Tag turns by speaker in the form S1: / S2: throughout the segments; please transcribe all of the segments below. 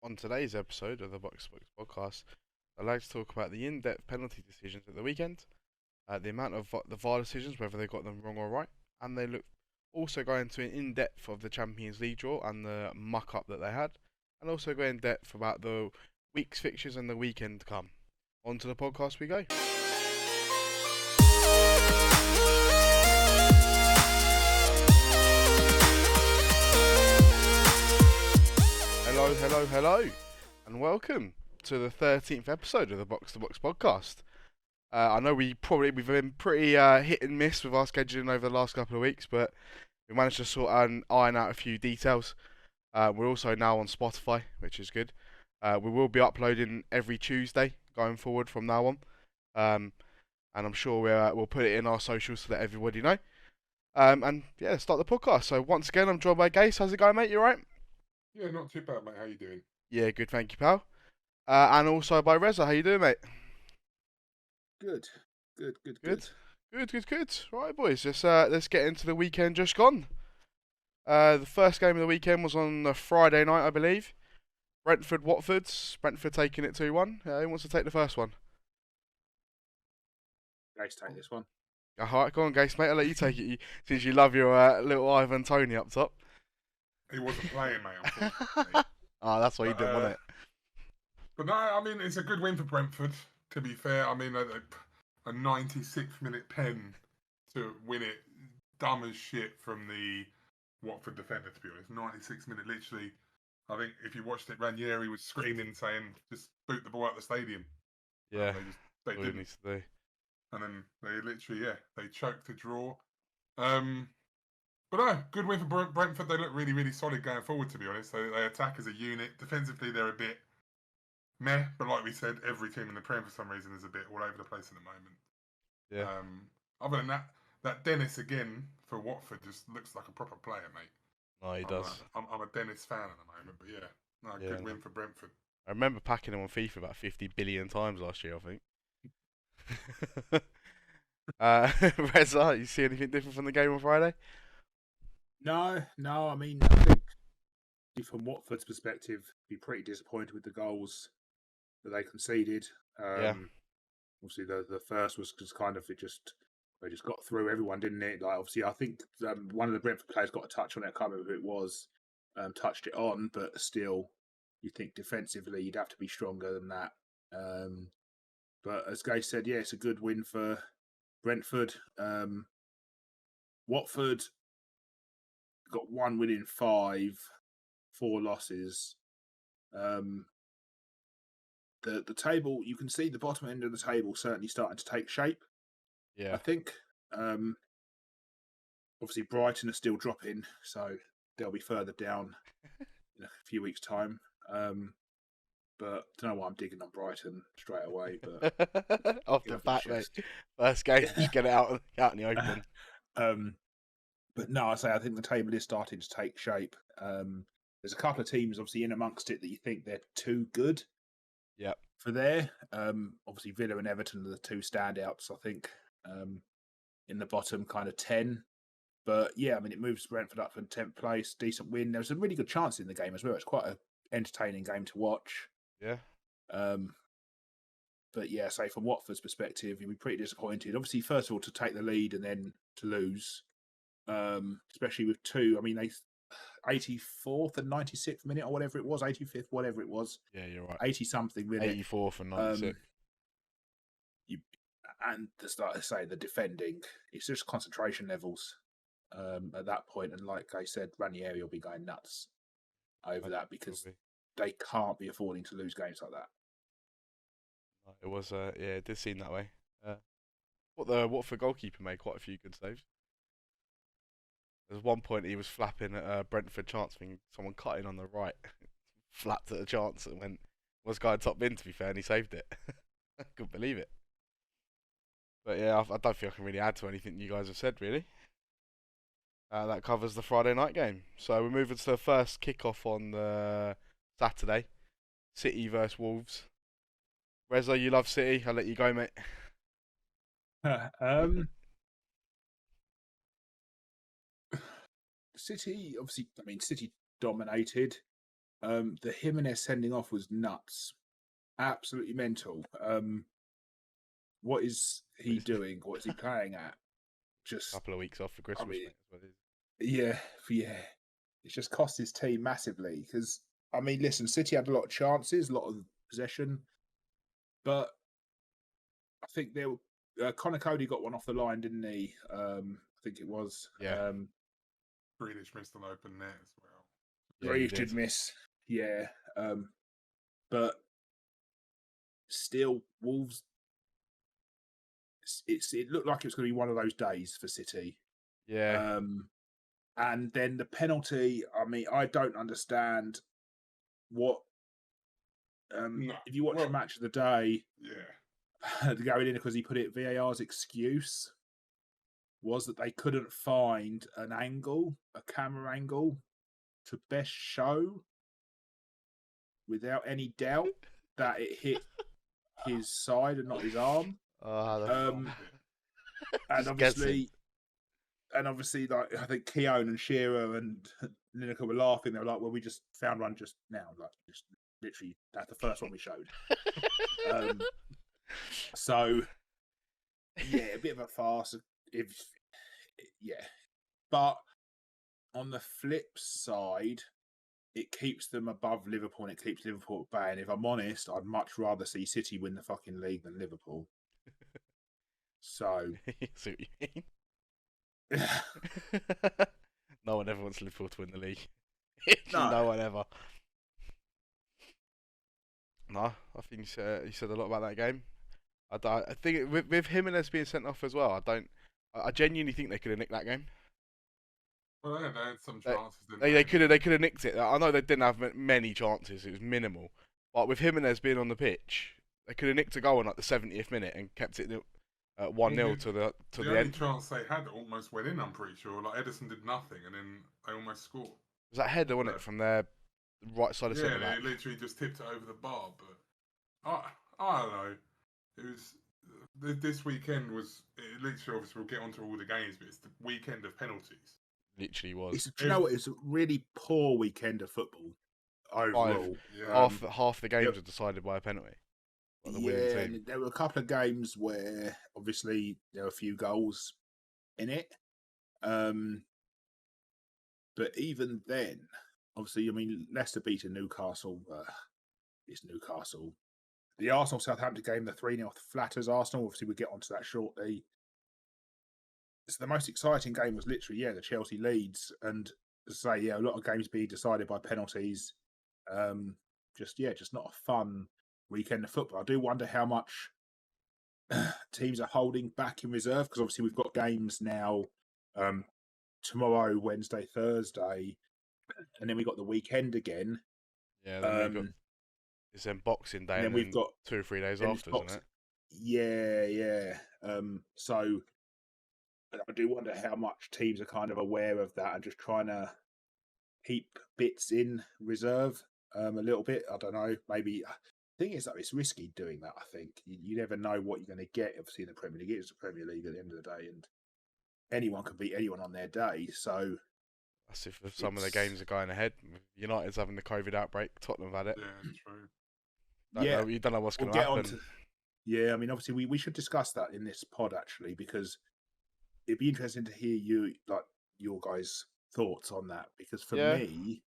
S1: On today's episode of the Box2Box podcast, I'd like to talk about the in-depth penalty decisions at the weekend, the amount of the VAR decisions, whether they got them wrong or right, and they look also go into an in-depth of the Champions League draw and the muck-up that they had, and also go in depth about the week's fixtures and the weekend to come. On to the podcast we go. Hello, and welcome to the 13th episode of the Box2Box podcast. I know we've been pretty hit and miss with our scheduling over the last couple of weeks, but we managed to sort and iron out a few details. We're also now on Spotify, which is good. We will be uploading every Tuesday going forward from now on, and I'm sure we'll put it in our socials to let everybody know. And yeah, start the podcast. So once again, I'm joined by Gase. How's it going, mate? You alright?
S2: Yeah, not too bad, mate. How you doing?
S1: Yeah, good, thank you, pal. And also by Reza. How you doing, mate?
S3: Good.
S1: Right, boys, let's get into the weekend just gone. The first game of the weekend was on a Friday night, I believe. Brentford taking it 2-1. Who wants to take the first one?
S3: Guys, take this one.
S1: Alright, go on, Gase, mate. I'll let you take it, since you love your little Ivan Toney up top.
S2: He wasn't playing, mate, unfortunately.
S1: Oh, that's why you didn't want it.
S2: But no, I mean, it's a good win for Brentford, to be fair. I mean, a 96th-minute pen to win it, dumb as shit from the Watford defender, to be honest. 96th minute, literally. I think if you watched it, Ranieri was screaming, saying, just boot the ball out of the stadium.
S1: Yeah,
S2: they didn't.
S1: Needs to do.
S2: And then they literally, they choked the draw. But no, good win for Brentford. They look really, really solid going forward, to be honest. They attack as a unit. Defensively, they're a bit meh. But like we said, every team in the Prem, for some reason, is a bit all over the place at the moment.
S1: Yeah.
S2: Other than that Dennis, again, for Watford, just looks like a proper player, mate.
S1: No, he does.
S2: I'm a Dennis fan at the moment. But yeah, good win for Brentford.
S1: I remember packing him on FIFA about 50 billion times last year, I think. Reza, you see anything different from the game on Friday?
S3: No. I mean, I think from Watford's perspective, be pretty disappointed with the goals that they conceded.
S1: Yeah.
S3: Obviously, the first was just kind of they just got through everyone, didn't it? Like, obviously, I think one of the Brentford players got a touch on it. I can't remember who it was. Touched it on, but still, you think defensively you'd have to be stronger than that. But as Gay said, yeah, it's a good win for Brentford. Watford got 1 win in 5, 4 losses. The table, you can see the bottom end of the table certainly starting to take shape.
S1: Yeah,
S3: I think. Obviously, Brighton are still dropping, so they'll be further down in a few weeks' time. But I don't know why I'm digging on Brighton straight away. But
S1: off the bat, mate. First game, just get it out in the open.
S3: But no, I think the table is starting to take shape. There's a couple of teams obviously in amongst it that you think they're too good.
S1: Yep.
S3: For there, obviously Villa and Everton are the two standouts. I think in the bottom kind of 10. But yeah, I mean it moves Brentford up from 10th place. Decent win. There was a really good chance in the game as well. It's quite an entertaining game to watch.
S1: Yeah.
S3: But yeah, say from Watford's perspective, you'd be pretty disappointed. Obviously, first of all, to take the lead and then to lose, especially with two. I mean, they 84th and 96th minute or whatever it was, 85th, whatever it was.
S1: Yeah, you're right.
S3: 80 something minute.
S1: 84th and 96th.
S3: And like I say, the defending, it's just concentration levels at that point. And like I said, Ranieri will be going nuts over that because they can't be affording to lose games like that.
S1: It was, it did seem that way. The Watford goalkeeper made quite a few good saves. There's one point he was flapping at a Brentford chance, thinking someone cut in on the right, flapped at a chance and was going top bin, to be fair, and he saved it. I couldn't believe it. But yeah, I don't think I can really add to anything you guys have said, really. That covers the Friday night game. So we're moving to the first kickoff on the Saturday. City versus Wolves. Reza, you love City. I'll let you go, mate.
S3: City, obviously, I mean, City dominated. The Jimenez sending off was nuts, absolutely mental. What is he doing? What is he playing at? Just
S1: Couple of weeks off for Christmas,
S3: mean,
S1: mate. That's what it is.
S3: yeah. It's just cost his team massively because I mean, listen, City had a lot of chances, a lot of possession, but I think there Connor Cody got one off the line, didn't he? I think it was.
S1: Yeah.
S2: Grealish missed an open net as well.
S1: Yeah, he
S3: Grealish did
S1: did.
S3: miss, yeah. But still, Wolves. It looked like it was going to be one of those days for City.
S1: Yeah.
S3: And then the penalty. I mean, I don't understand what.
S2: No,
S3: if you watch the match of the day,
S2: yeah,
S3: going in because he put it, VAR's excuse was that they couldn't find an angle, a camera angle, to best show without any doubt that it hit his side and not his arm. And obviously, like I think Keown and Shearer and Lineker were laughing. They were like, "Well, we just found one just now. Like, just literally, that's the first one we showed." So, yeah, a bit of a farce. But on the flip side, it keeps them above Liverpool and it keeps Liverpool at bay. And if I'm honest, I'd much rather see City win the fucking league than Liverpool. So,
S1: see what you mean? No one ever wants Liverpool to win the league. No one ever. No, I think you said a lot about that game. I think with Jimenez being sent off as well, I genuinely think they could have nicked that game.
S2: Well, they had some chances.
S1: They could have nicked it. I know they didn't have many chances; it was minimal. But with Jimenez being on the pitch, they could have nicked a goal in like the 70th minute and kept it 1-0 to the end.
S2: The only chance they had almost went in. I'm pretty sure. Like Ederson did nothing, and then they almost scored.
S1: Was that header, wasn't it, from their right side of centre back?
S2: Yeah, they literally just tipped it over the bar. But I don't know. It was this weekend was literally. Obviously, we'll get onto all the games, but it's the weekend of penalties.
S1: Literally was.
S3: Do you know what? It's a really poor weekend of football overall.
S1: Half the games are decided by a penalty.
S3: And there were a couple of games where obviously there were a few goals in it. But even then, obviously, I mean, Leicester beating Newcastle. It's Newcastle. The Arsenal-Southampton game, the 3-0 flatters Arsenal. Obviously, we'll get onto that shortly. So the most exciting game was literally, the Chelsea Leeds. And as I say, a lot of games being decided by penalties. Just not a fun weekend of football. I do wonder how much teams are holding back in reserve because obviously we've got games now tomorrow, Wednesday, Thursday, and then we've got the weekend again.
S1: Yeah, then it's then Boxing Day, and then we've got 2 or 3 days after, isn't it?
S3: Yeah. So I do wonder how much teams are kind of aware of that and just trying to keep bits in reserve a little bit. I don't know. Maybe the thing is that it's risky doing that. I think you never know what you're going to get. Obviously, in the Premier League, it's the Premier League at the end of the day, and anyone can beat anyone on their day. So
S1: that's if some of the games are going ahead. United's having the COVID outbreak. Tottenham have had it.
S2: Yeah, true.
S1: You don't know what's going to happen.
S3: I mean, obviously, we should discuss that in this pod actually, because it'd be interesting to hear your guys' thoughts on that. Because for me,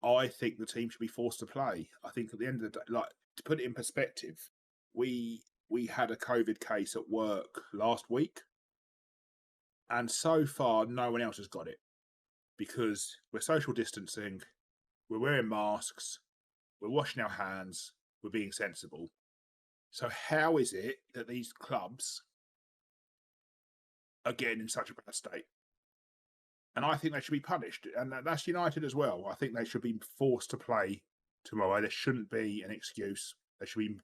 S3: I think the team should be forced to play. I think at the end of the day, like to put it in perspective, we had a COVID case at work last week, and so far no one else has got it because we're social distancing, we're wearing masks, we're washing our hands, we're being sensible. So how is it that these clubs are getting in such a bad state? And I think they should be punished. And that's United as well. I think they should be forced to play tomorrow. There shouldn't be an excuse. There should be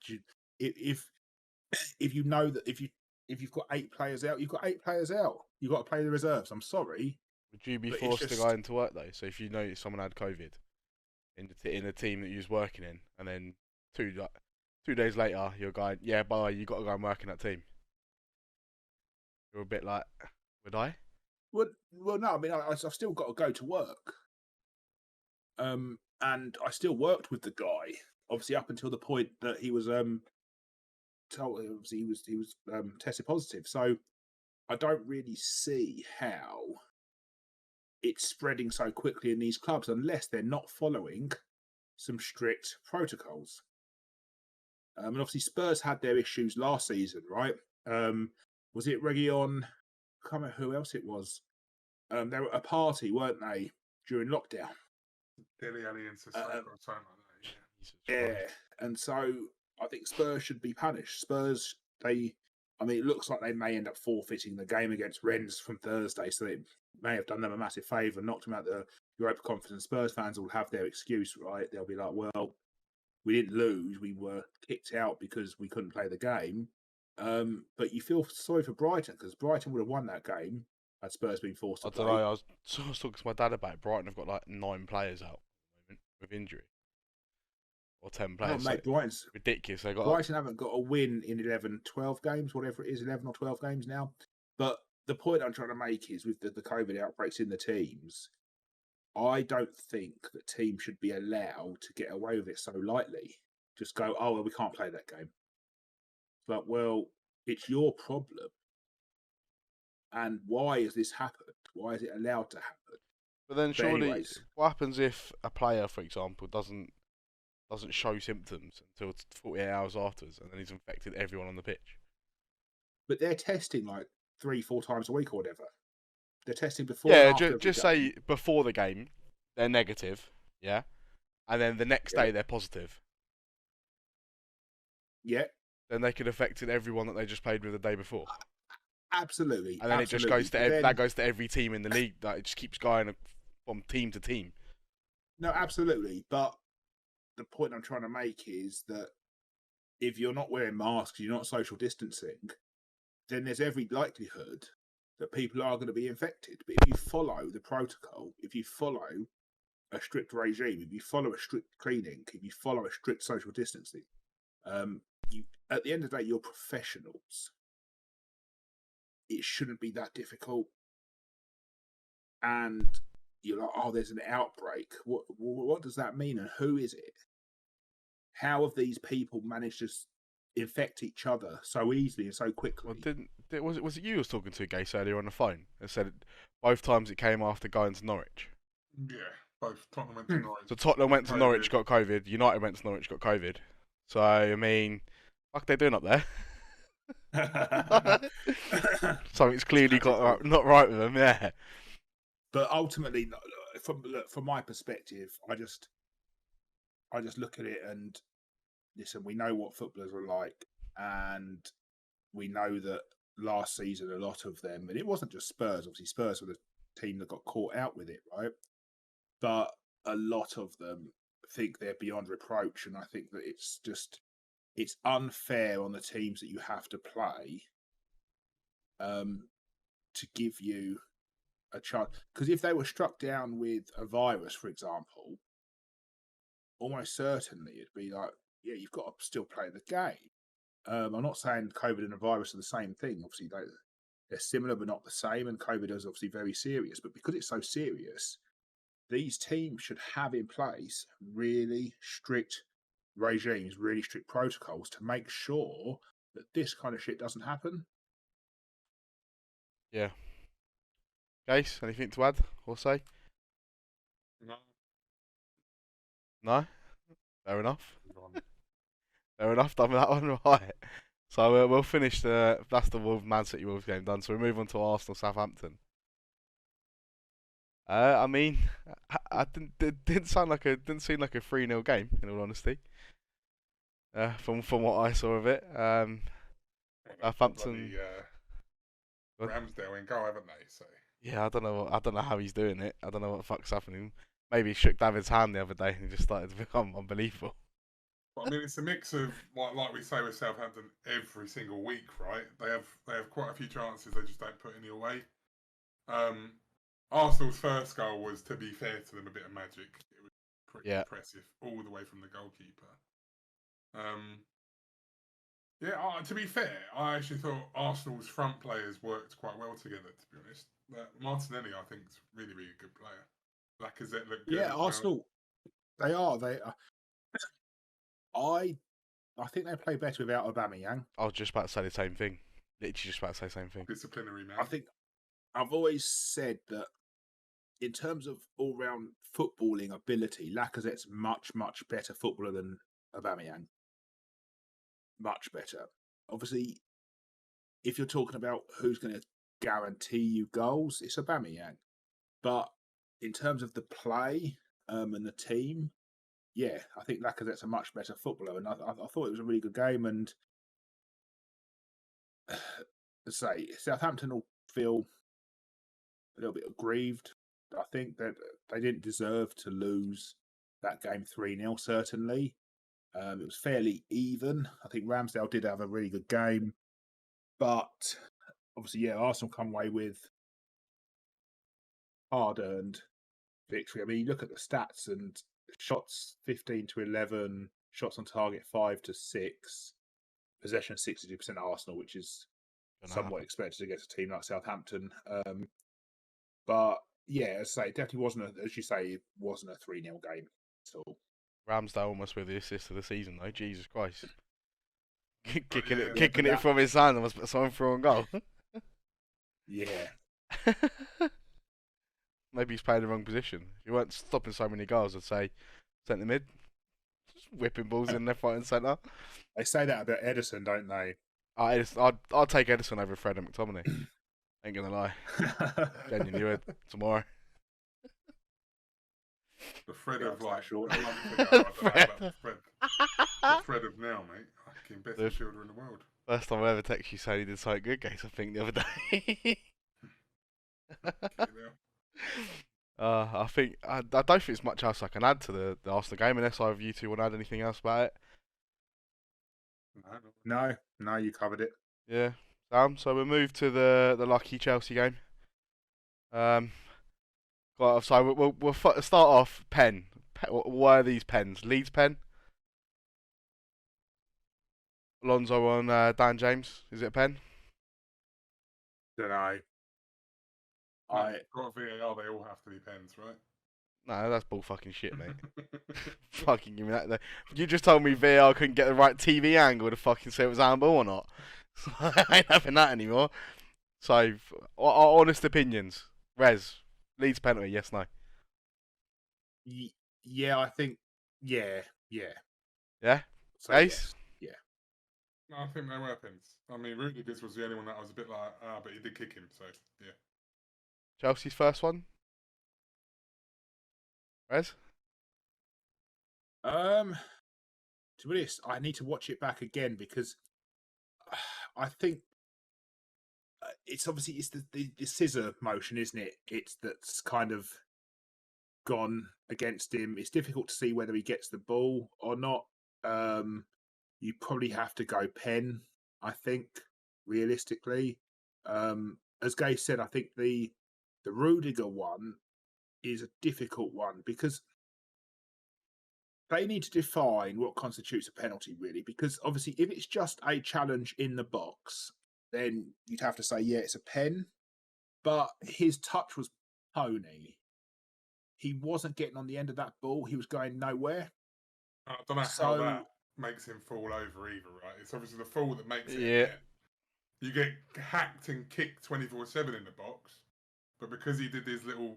S3: if you know that if you've got 8 players out, you've got 8 players out. You've got to play the reserves. I'm sorry.
S1: Would you be forced to go into work though? So if you know someone had COVID in a team that you was working in, and then 2 days later you're going, by the way, you got to go and work in that team. You're a bit like, would I?
S3: Well, no. I mean, I've still got to go to work. and I still worked with the guy, obviously up until the point that he was told obviously he was tested positive. So I don't really see how it's spreading so quickly in these clubs unless they're not following some strict protocols. And obviously Spurs had their issues last season, right? Was it Region? I can't remember who else it was. They were at a party, weren't they, during lockdown?
S2: Dele Alli and Sissoko or something like that.
S3: Yeah, and so I think Spurs should be punished. Spurs, it looks like they may end up forfeiting the game against Rennes from Thursday, so it may have done them a massive favour and knocked them out the Europa Conference. And Spurs fans will have their excuse, right? They'll be like, well, we didn't lose, we were kicked out because we couldn't play the game. But you feel sorry for Brighton because Brighton would have won that game had Spurs been forced to play.
S1: I don't know. I was talking to my dad about it. Brighton have got like 9 players out at the moment with injury, or 10 players.
S3: No, mate, Brighton's
S1: ridiculous.
S3: Brighton haven't got a win in 11, 12 games, whatever it is, 11 or 12 games now. But the point I'm trying to make is with the COVID outbreaks in the teams, I don't think that teams should be allowed to get away with it so lightly. Just go, oh, well, we can't play that game. But, well, it's your problem. And why has this happened? Why is it allowed to happen?
S1: But then surely,
S3: anyways,
S1: what happens if a player, for example, doesn't show symptoms until 48 hours afterwards, and then he's infected everyone on the pitch?
S3: But they're testing like 3-4 times a week or whatever. They're testing before.
S1: Yeah, just say before the game they're negative, yeah, and then the next day they're positive.
S3: Yeah.
S1: Then they could have affected everyone that they just played with the day before.
S3: Absolutely.
S1: And then it just goes to that goes to every team in the league. That it just keeps going from team to team.
S3: No, absolutely. But the point I'm trying to make is that if you're not wearing masks, you're not social distancing, then there's every likelihood that people are going to be infected. But if you follow the protocol, if you follow a strict regime, if you follow a strict cleaning, if you follow a strict social distancing, at the end of the day, you're professionals. It shouldn't be that difficult. And you're like, oh, there's an outbreak. What does that mean, and who is it? How have these people managed to infect each other so easily and so quickly?
S1: Well, was it you who was talking to, Gase, earlier on the phone? It said both times it came after going to Norwich.
S2: Yeah, both Tottenham went to Norwich.
S1: So Tottenham went to Norwich, got COVID. United went to Norwich, got COVID. So, I mean, what are they doing up there? Something's clearly got not right with them, yeah.
S3: But ultimately, from my perspective, I just look at it and listen. We know what footballers are like, and we know that last season a lot of them, and it wasn't just Spurs. Obviously, Spurs were the team that got caught out with it, right? But a lot of them think they're beyond reproach, and I think that it's unfair on the teams that you have to play to give you a chance. Because if they were struck down with a virus, for example, almost certainly it'd be like, yeah, you've got to still play the game. I'm not saying COVID and a virus are the same thing. Obviously, they're similar but not the same, and COVID is obviously very serious. But because it's so serious, these teams should have in place really strict regimes, really strict protocols to make sure that this kind of shit doesn't happen.
S1: Yeah. Gase, anything to add or say?
S2: No.
S1: No? Fair enough. Fair enough, done with that one, right. So we'll finish that's the Man City Wolves game done. So we move on to Arsenal Southampton. I mean, didn't seem like a 3-0 game, in all honesty. From what I saw of it, Southampton.
S2: Ramsdale in goal, haven't they? So
S1: yeah, I don't know how he's doing it. I don't know what the fuck's happening. Maybe he shook David's hand the other day and he just started to become unbelievable.
S2: But I mean, it's a mix of like we say with Southampton every single week, right? They have quite a few chances, they just don't put any away. Arsenal's first goal was, to be fair to them, a bit of magic. It was pretty impressive all the way from the goalkeeper. To be fair, I actually thought Arsenal's front players worked quite well together, to be honest. But Martinelli, I think, is really, really good player. Lacazette looked good.
S3: Yeah, Arsenal. They are. They are. I think they play better without Aubameyang.
S1: I was just about to say the same thing. Literally just about to say the same thing.
S2: Disciplinary man.
S3: I think I've always said that in terms of all-round footballing ability, Lacazette's much better footballer than Aubameyang. Much better. Obviously, if you're talking about who's going to guarantee you goals, it's Aubameyang. But in terms of the play and the team, yeah, I think Lacazette's a much better footballer, and I thought it was a really good game. And say Southampton will feel a little bit aggrieved. I think that they didn't deserve to lose that game 3-0, certainly. It was fairly even. I think Ramsdale did have a really good game. But obviously, yeah, Arsenal come away with hard-earned victory. I mean, you look at the stats and shots 15-11, shots on target 5-6, possession 62% Arsenal, which is somewhat expected against a team like Southampton. But yeah, as I say, it definitely wasn't, as you say, it wasn't a 3-0 game at all.
S1: Ramsdale almost with the assist of the season, though. Jesus Christ. kicking
S2: Yeah,
S1: it from his hand and was someone through on goal.
S3: Yeah.
S1: Maybe he's playing the wrong position. If he weren't stopping so many goals, I'd say centre mid. Just whipping balls in left, right, and centre.
S3: They say that about Edison, don't they?
S1: I'd take Edison over Fred and McTominay. Ain't gonna lie. Genuinely would. Tomorrow.
S2: The Fred of
S3: Yeah,
S2: like
S3: sure.
S2: a month ago, I don't know about the Fred. The Fred of now, mate. Fucking best midfielder in the world.
S1: First time I ever text you saying he did something good, Gates, I think, the other day. I think I don't think there's much else I can add to the Arsenal game, unless either of you two want to add anything else about it.
S3: No, you covered it.
S1: Yeah, Sam. So we'll move to the lucky Chelsea game. So we'll start off pen. What are these pens? Leeds pen. Alonso on Dan James. Is it a pen?
S3: Don't know.
S2: Got VAR, they all have to be pens, right?
S1: No, that's bull fucking shit, mate. Fucking give me that. You just told me VAR couldn't get the right TV angle to fucking say it was handball or not. I ain't having that anymore. So, our honest opinions. Rez, Leeds penalty, yes, no?
S3: Yeah, I think, yeah.
S1: Yeah?
S3: So,
S1: Ace?
S3: Yeah.
S2: No, I think they were pens. I mean, Rudiger's was the only one that I was a bit like, but he did kick him, so yeah.
S1: Chelsea's first one? Rez?
S3: To be honest, I need to watch it back again because I think it's obviously the scissor motion, isn't it? It's that's kind of gone against him. It's difficult to see whether he gets the ball or not. You probably have to go pen, I think, realistically. As Gay said, I think the Rudiger one is a difficult one because they need to define what constitutes a penalty, really. Because obviously, if it's just a challenge in the box, then you'd have to say, yeah, it's a pen. But his touch was pony. He wasn't getting on the end of that ball. He was going nowhere.
S2: I don't know how that makes him fall over either, right? It's obviously the fall that makes it.
S1: Yeah.
S2: You get hacked and kicked 24/7 in the box, but because he did his little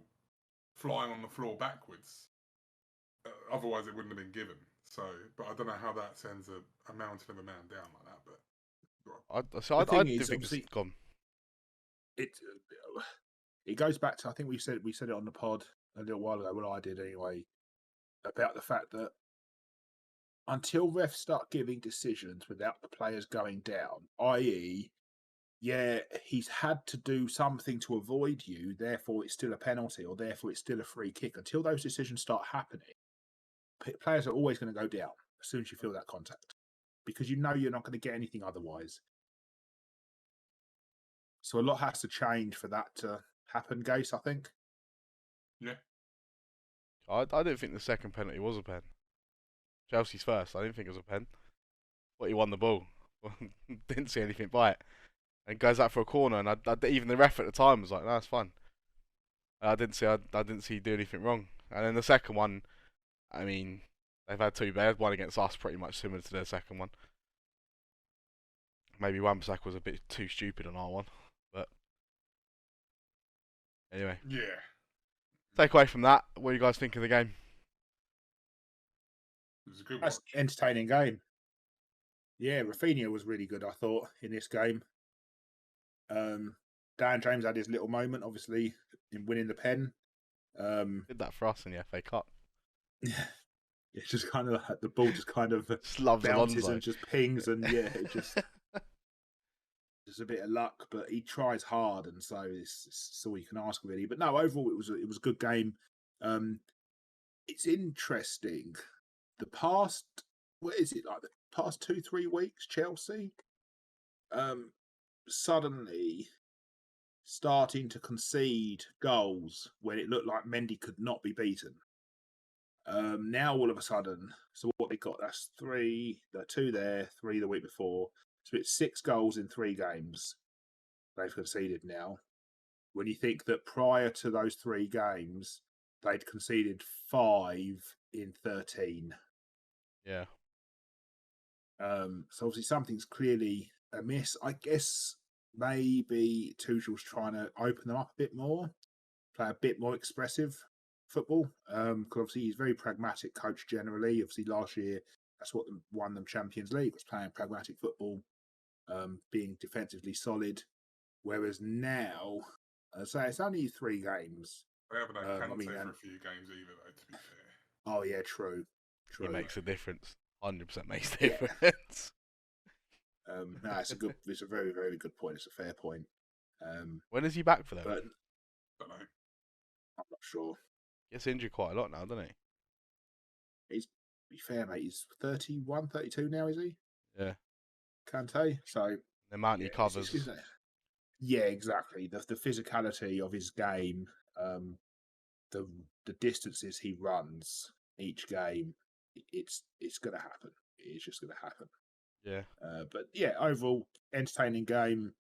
S2: flying on the floor backwards, otherwise it wouldn't have been given. So, but I don't know how that sends a mountain of a man down like that. But
S1: I do think it's gone.
S3: It goes back to, I think we said it on the pod a little while ago. Well, I did anyway, about the fact that until refs start giving decisions without the players going down, i.e., yeah, he's had to do something to avoid you, therefore it's still a penalty, or therefore it's still a free kick. Until those decisions start happening, players are always going to go down as soon as you feel that contact, because you know you're not going to get anything otherwise. So a lot has to change for that to happen, Gase, I think.
S2: yeah,
S1: I didn't think the second penalty was a pen. Chelsea's first, I didn't think it was a pen. But he won the ball. Didn't see anything by it. And goes out for a corner, and even the ref at the time was like, "No, it's fine." I didn't see he do anything wrong. And then the second one, I mean, they've had two. They had one against us, pretty much similar to their second one. Maybe Wan-Bissaka was a bit too stupid on our one, but anyway.
S2: Yeah.
S1: Take away from that, what do you guys think of the game?
S2: It was a good
S3: That's
S2: watch.
S3: an entertaining game. Yeah, Rafinha was really good, I thought, in this game. Dan James had his little moment, obviously, in winning the pen.
S1: Did that for us in the FA Cup.
S3: It's just kind of like the ball just kind of
S1: Just loves
S3: bounces
S1: Alonso.
S3: and just pings, and yeah, it just a bit of luck, but he tries hard, and so it's all you can ask really. But no, overall it was a good game. It's interesting. The past, what is it like? The past 2-3 weeks, Chelsea, suddenly starting to concede goals when it looked like Mendy could not be beaten. Now all of a sudden, so what they got? That's 3, 2 there, 3 the week before. So it's 6 goals in 3 games they've conceded now. When you think that prior to those 3 games, they'd conceded 5 in 13.
S1: Yeah.
S3: So obviously something's clearly amiss. I guess maybe Tuchel's trying to open them up a bit more, play a bit more expressive football. Because obviously he's a very pragmatic coach generally. Obviously last year, that's what won them Champions League, was playing pragmatic football, being defensively solid. Whereas now, so it's only 3 games.
S2: They haven't had Kante
S3: I mean,
S2: for a few games either, though, to be fair.
S3: Oh yeah, true.
S1: He makes a difference. 100% makes a
S3: Yeah.
S1: difference.
S3: No, it's a very, very good point. It's a fair point.
S1: When is he back for them?
S3: But
S2: Don't know.
S3: I'm not sure.
S1: Gets injured quite a lot now, doesn't he?
S3: To be fair, mate, he's 31, 32 now, is he?
S1: Yeah.
S3: Kante. So
S1: The amount he
S3: yeah,
S1: covers.
S3: yeah, exactly. The physicality of his game, the distances he runs each game, it's going to happen. It's just going to happen.
S1: Yeah.
S3: But yeah, overall entertaining game.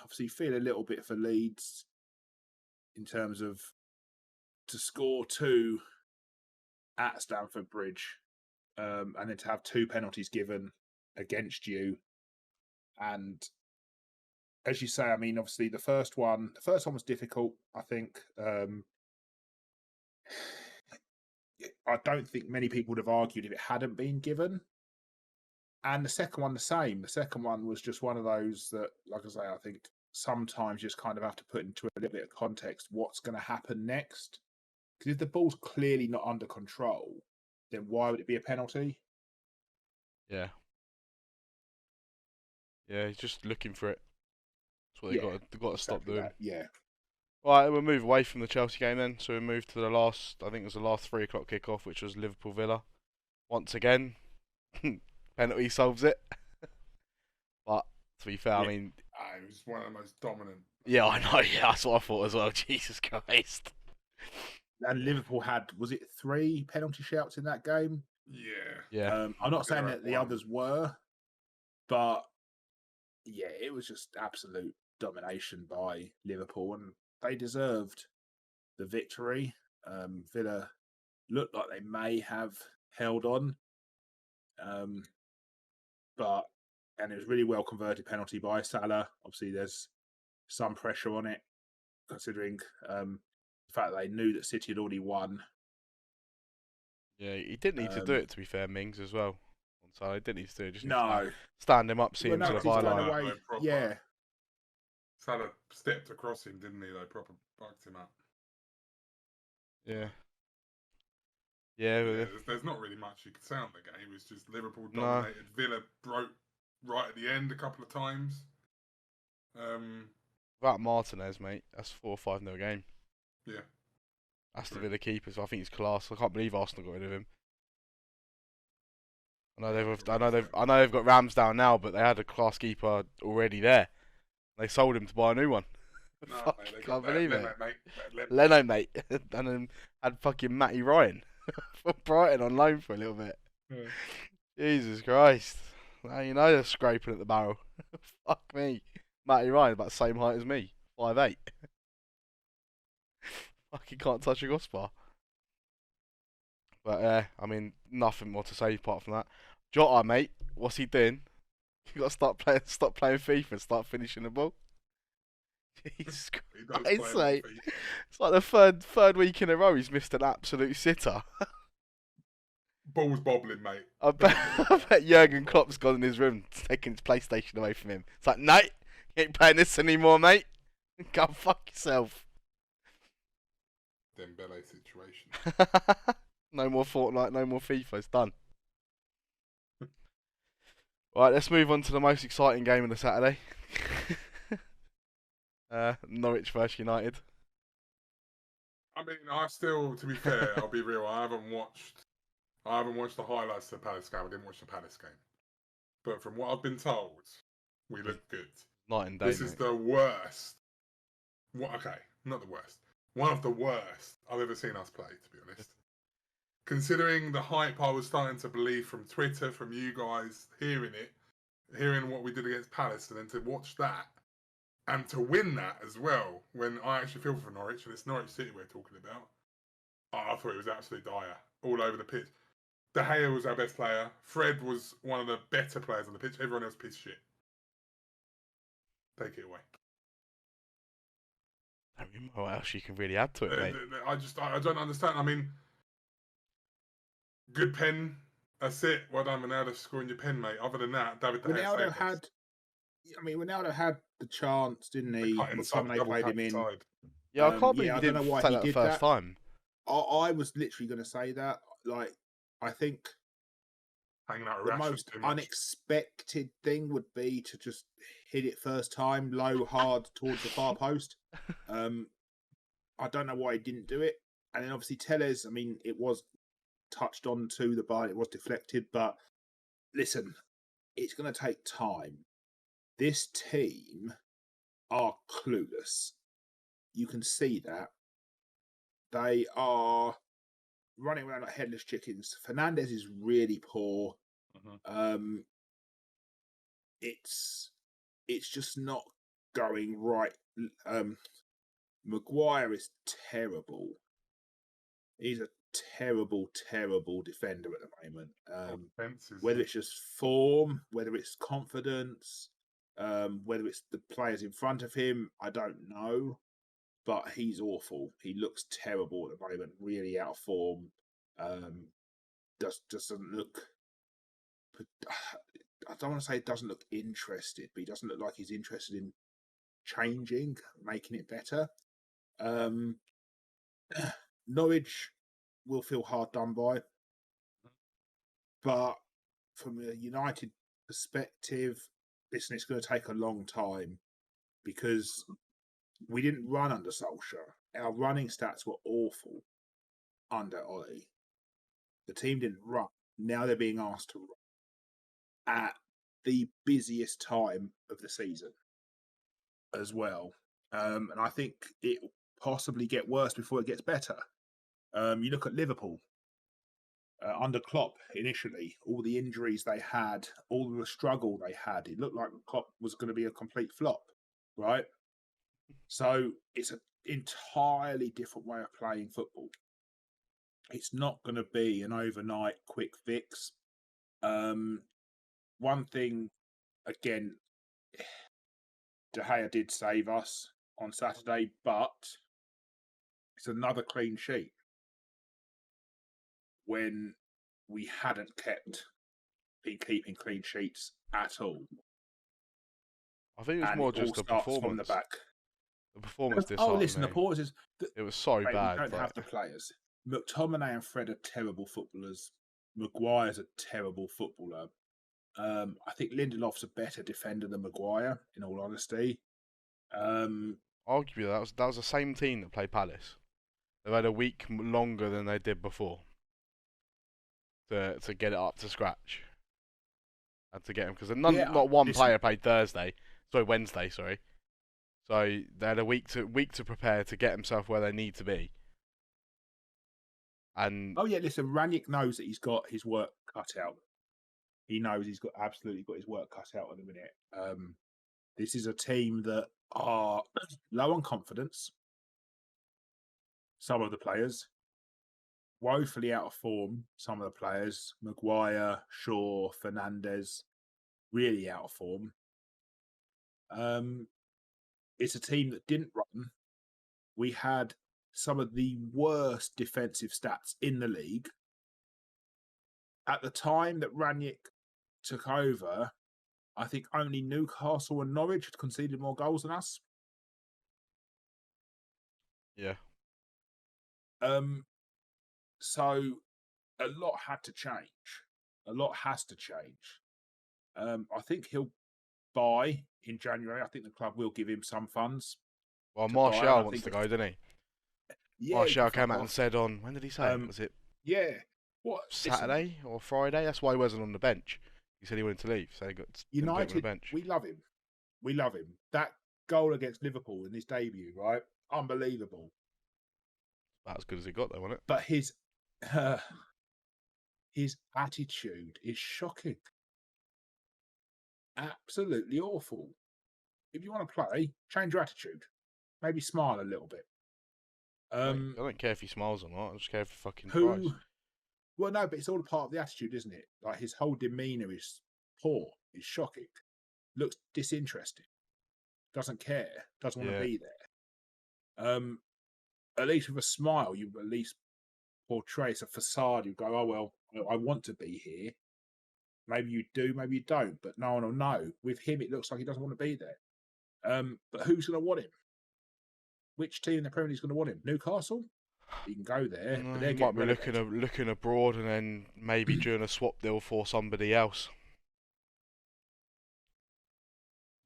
S3: Obviously, feel a little bit for Leeds in terms of to score 2 at Stamford Bridge, and then to have 2 penalties given against you. And as you say, I mean, obviously the first one was difficult. I think I don't think many people would have argued if it hadn't been given. And the second one, the same. The second one was just one of those that, like I say, I think sometimes you just kind of have to put into a little bit of context what's going to happen next. Because if the ball's clearly not under control, then why would it be a penalty?
S1: Yeah. Yeah, he's just looking for it. That's what they've got to stop doing.
S3: That. Yeah.
S1: Right, we'll move away from the Chelsea game then. So we move to the last, I think it was the last 3 o'clock kickoff, which was Liverpool Villa. Once again, penalty solves it. But to be fair, I mean,
S2: It was one of the most dominant.
S1: yeah, I know. Yeah, that's what I thought as well. Jesus Christ.
S3: And Liverpool had, was it 3 penalty shouts in that game?
S2: Yeah.
S1: Yeah.
S3: I'm not saying
S2: Yeah,
S3: that the
S2: one.
S3: others were, but yeah, it was just absolute domination by Liverpool, and they deserved the victory. Villa looked like they may have held on, and it was really well converted penalty by Salah. Obviously, there's some pressure on it, considering the fact that they knew that City had already won.
S1: Yeah, he didn't need to do it, to be fair, Mings, as well. So he didn't need to do it. Just need
S3: No,
S1: to stand him up, see him
S3: no,
S1: to the
S3: 'cause he's going
S1: byline.
S3: away.
S2: Proper.
S3: Yeah,
S2: Salah stepped across him, didn't he? They proper bucked him up.
S1: Yeah. Yeah.
S2: Yeah, there's not really much you could say on the game. It was just Liverpool
S1: No.
S2: dominated. Villa broke right at the end a couple of times.
S1: Without Martinez, mate, that's 4-5-0 game.
S2: Yeah.
S1: Aston Villa keeper, so I think he's class. I can't believe Arsenal got rid of him. I know they've got Ramsdale now, but they had a class keeper already there. They sold him to buy a new one.
S2: No,
S1: Fuck,
S2: mate, they
S1: can't
S2: got
S1: believe
S2: that
S1: it.
S2: Leno, mate.
S1: Leno, mate, and then had fucking Matty Ryan from Brighton on loan for a little bit.
S2: Yeah.
S1: Jesus Christ! Now you know they're scraping at the barrel. Fuck me, Matty Ryan about the same height as me, 5'8". Like he can't touch a crossbar. But I mean, nothing more to say apart from that. Jota, mate, what's he doing? You got to stop playing FIFA and start finishing the ball. Jesus
S2: He does
S1: Christ,
S2: play a lot of
S1: mate.
S2: FIFA.
S1: It's like the third week in a row he's missed an absolute sitter.
S2: Ball's bobbling, mate.
S1: I bet Jurgen Klopp's gone in his room taking his PlayStation away from him. It's like, no, you ain't playing this anymore, mate. Go fuck yourself.
S2: Dembele situation.
S1: No more Fortnite, no more FIFA. It's done. Right, let's move on to the most exciting game of the Saturday. Norwich vs United.
S2: I mean, I still, to be fair, I'll be real. I haven't watched the highlights of the Palace game. I didn't watch the Palace game, but from what I've been told, we look good.
S1: Night and day.
S2: This is the worst. Okay, not the worst. One of the worst I've ever seen us play, to be honest. Considering the hype I was starting to believe from Twitter, from you guys, hearing what we did against Palace, and then to watch that, and to win that as well, when I actually feel for Norwich, and it's Norwich City we're talking about, I thought it was absolutely dire, all over the pitch. De Gea was our best player. Fred was one of the better players on the pitch. Everyone else piece of shit. Take it away.
S1: I don't remember what else you can really add to it, mate.
S2: I don't understand. I mean, good pen. That's it. Well done, Ronaldo, scoring your pen, mate. Other than that, David De Gea
S3: Ronaldo had the chance, didn't he? McTominay played him in.
S1: Yeah, I can't believe
S3: I
S1: he
S3: don't know
S1: didn't
S3: why
S1: take
S3: he
S1: that the
S3: did
S1: first
S3: that.
S1: time.
S3: I was literally going to say that. Like, I think
S2: hanging out
S3: the most unexpected thing would be to just hit it first time, low, hard towards the far post. I don't know why he didn't do it. And then obviously Tellez, I mean, it was touched on to the bar, it was deflected, but listen, it's going to take time. This team are clueless. You can see that. They are running around like headless chickens. Fernandez is really poor. It's just not going right. Maguire is terrible. He's a terrible, terrible defender at the moment. Whether it's just form, whether it's confidence, whether it's the players in front of him, I don't know. But he's awful. He looks terrible at the moment, really out of form. Doesn't look. I don't want to say it doesn't look interested, but he doesn't look like he's interested in changing, making it better. Norwich will feel hard done by, but from a United perspective, listen, it's going to take a long time because we didn't run under Solskjaer. Our running stats were awful under Ollie. The team didn't run. Now they're being asked to run at the busiest time of the season as well. And I think it will possibly get worse before it gets better. You look at Liverpool under Klopp initially, all the injuries they had, all the struggle they had, it looked like Klopp was going to be a complete flop, right? So it's an entirely different way of playing football. It's not going to be an overnight quick fix. One thing, again, De Gea did save us on Saturday, but it's another clean sheet when we hadn't been keeping clean sheets at all.
S1: I think it was more just the performance
S3: from the back.
S1: The performance this
S3: Oh, listen, the performance
S1: it was so bad.
S3: We don't have the players. McTominay and Fred are terrible footballers. Maguire's a terrible footballer. I think Lindelof's a better defender than Maguire, in all honesty.
S1: Arguably, that was the same team that played Palace. They've had a week longer than they did before to get it up to scratch and to get them because not one player played Wednesday. Sorry. So they had a week to prepare to get himself where they need to be. And
S3: listen, Ranić knows that he's got his work cut out. He knows he's absolutely got his work cut out at the minute. This is a team that are low on confidence. some of the players. Woefully out of form, some of the players. Maguire, Shaw, Fernandes, really out of form. It's a team that didn't run. We had some of the worst defensive stats in the league. At the time that Ranić took over, I think only Newcastle and Norwich had conceded more goals than us.
S1: Yeah.
S3: So a lot had to change. A lot has to change. I think he'll buy in January. I think the club will give him some funds.
S1: Well,
S3: to buy, and I
S1: Martial wants
S3: think
S1: to go, didn't he?
S3: Yeah,
S1: Martial came out and said on, when did he say? Was it
S3: yeah. What
S1: Saturday or Friday? That's why he wasn't on the bench. He said he wanted to leave, so he got didn't put him on the
S3: United,
S1: bench.
S3: we love him. We love him. That goal against Liverpool in his debut, right? Unbelievable.
S1: About as good as he got, though, wasn't it?
S3: But his attitude is shocking. Absolutely awful. If you want to play, change your attitude. Maybe smile a little bit.
S1: I don't care if he smiles or not. I just care if he fucking tries.
S3: Well, no, but it's all a part of the attitude, isn't it? Like his whole demeanour is poor, is shocking, looks disinterested, doesn't care, doesn't want to be there. At least with a smile, you at least portray it's a facade. You go, oh well, I want to be here. Maybe you do, maybe you don't, but no one will know. With him, it looks like he doesn't want to be there. But who's going to want him? Which team in the Premier League is going to want him? Newcastle? He can go there, but they're
S1: might be looking abroad, and then maybe doing a swap deal for somebody else.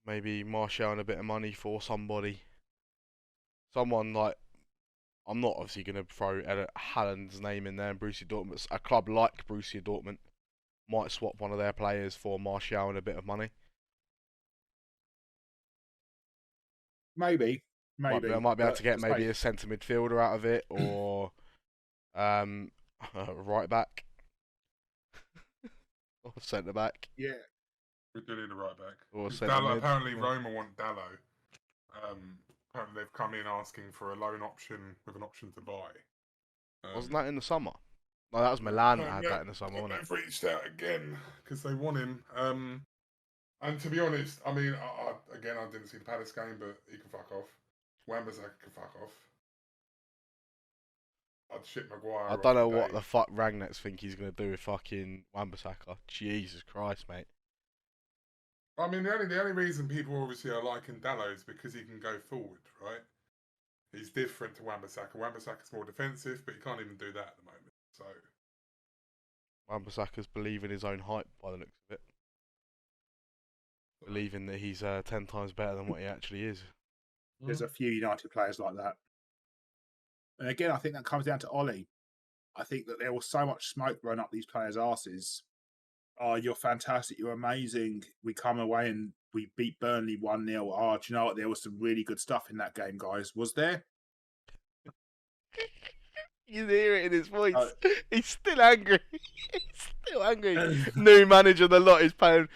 S1: Maybe Martial and a bit of money for somebody. Someone like, I'm not obviously going to throw Haaland's name in there and Borussia Dortmund, but a club like Borussia Dortmund might swap one of their players for Martial and a bit of money.
S3: Maybe.
S1: Might be able to get maybe a centre midfielder out of it, or right back or centre back.
S2: Yeah, we do need a right back.
S1: Or
S2: apparently, Roma want Dallo. Apparently, they've come in asking for a loan option with an option to buy.
S1: Wasn't that in the summer? No, that was Milan that had that in the summer, wasn't it?
S2: They've reached out again because they want him. And to be honest, I mean, I didn't see the Palace game, but he can fuck off. Wan-Bissaka can fuck off. I'd ship Maguire.
S1: I don't know what the fuck Rangnick's think he's going to do with fucking Wan-Bissaka. Jesus Christ, mate.
S2: I mean, the only reason people obviously are liking Dallo is because he can go forward, right? He's different to Wan-Bissaka. Wan-Bissaka's more defensive, but he can't even do that at the moment. So
S1: Wan-Bissaka's believing his own hype by the looks of it. Believing that he's 10 times better than what he actually is.
S3: There's a few United players like that. And again, I think that comes down to Ollie. I think that there was so much smoke blown up these players' arses. Oh, you're fantastic. You're amazing. We come away and we beat Burnley 1-0. Oh, do you know what? There was some really good stuff in that game, guys. Was there?
S1: You hear it in his voice. He's still angry. He's still angry. New manager of the lot is playing,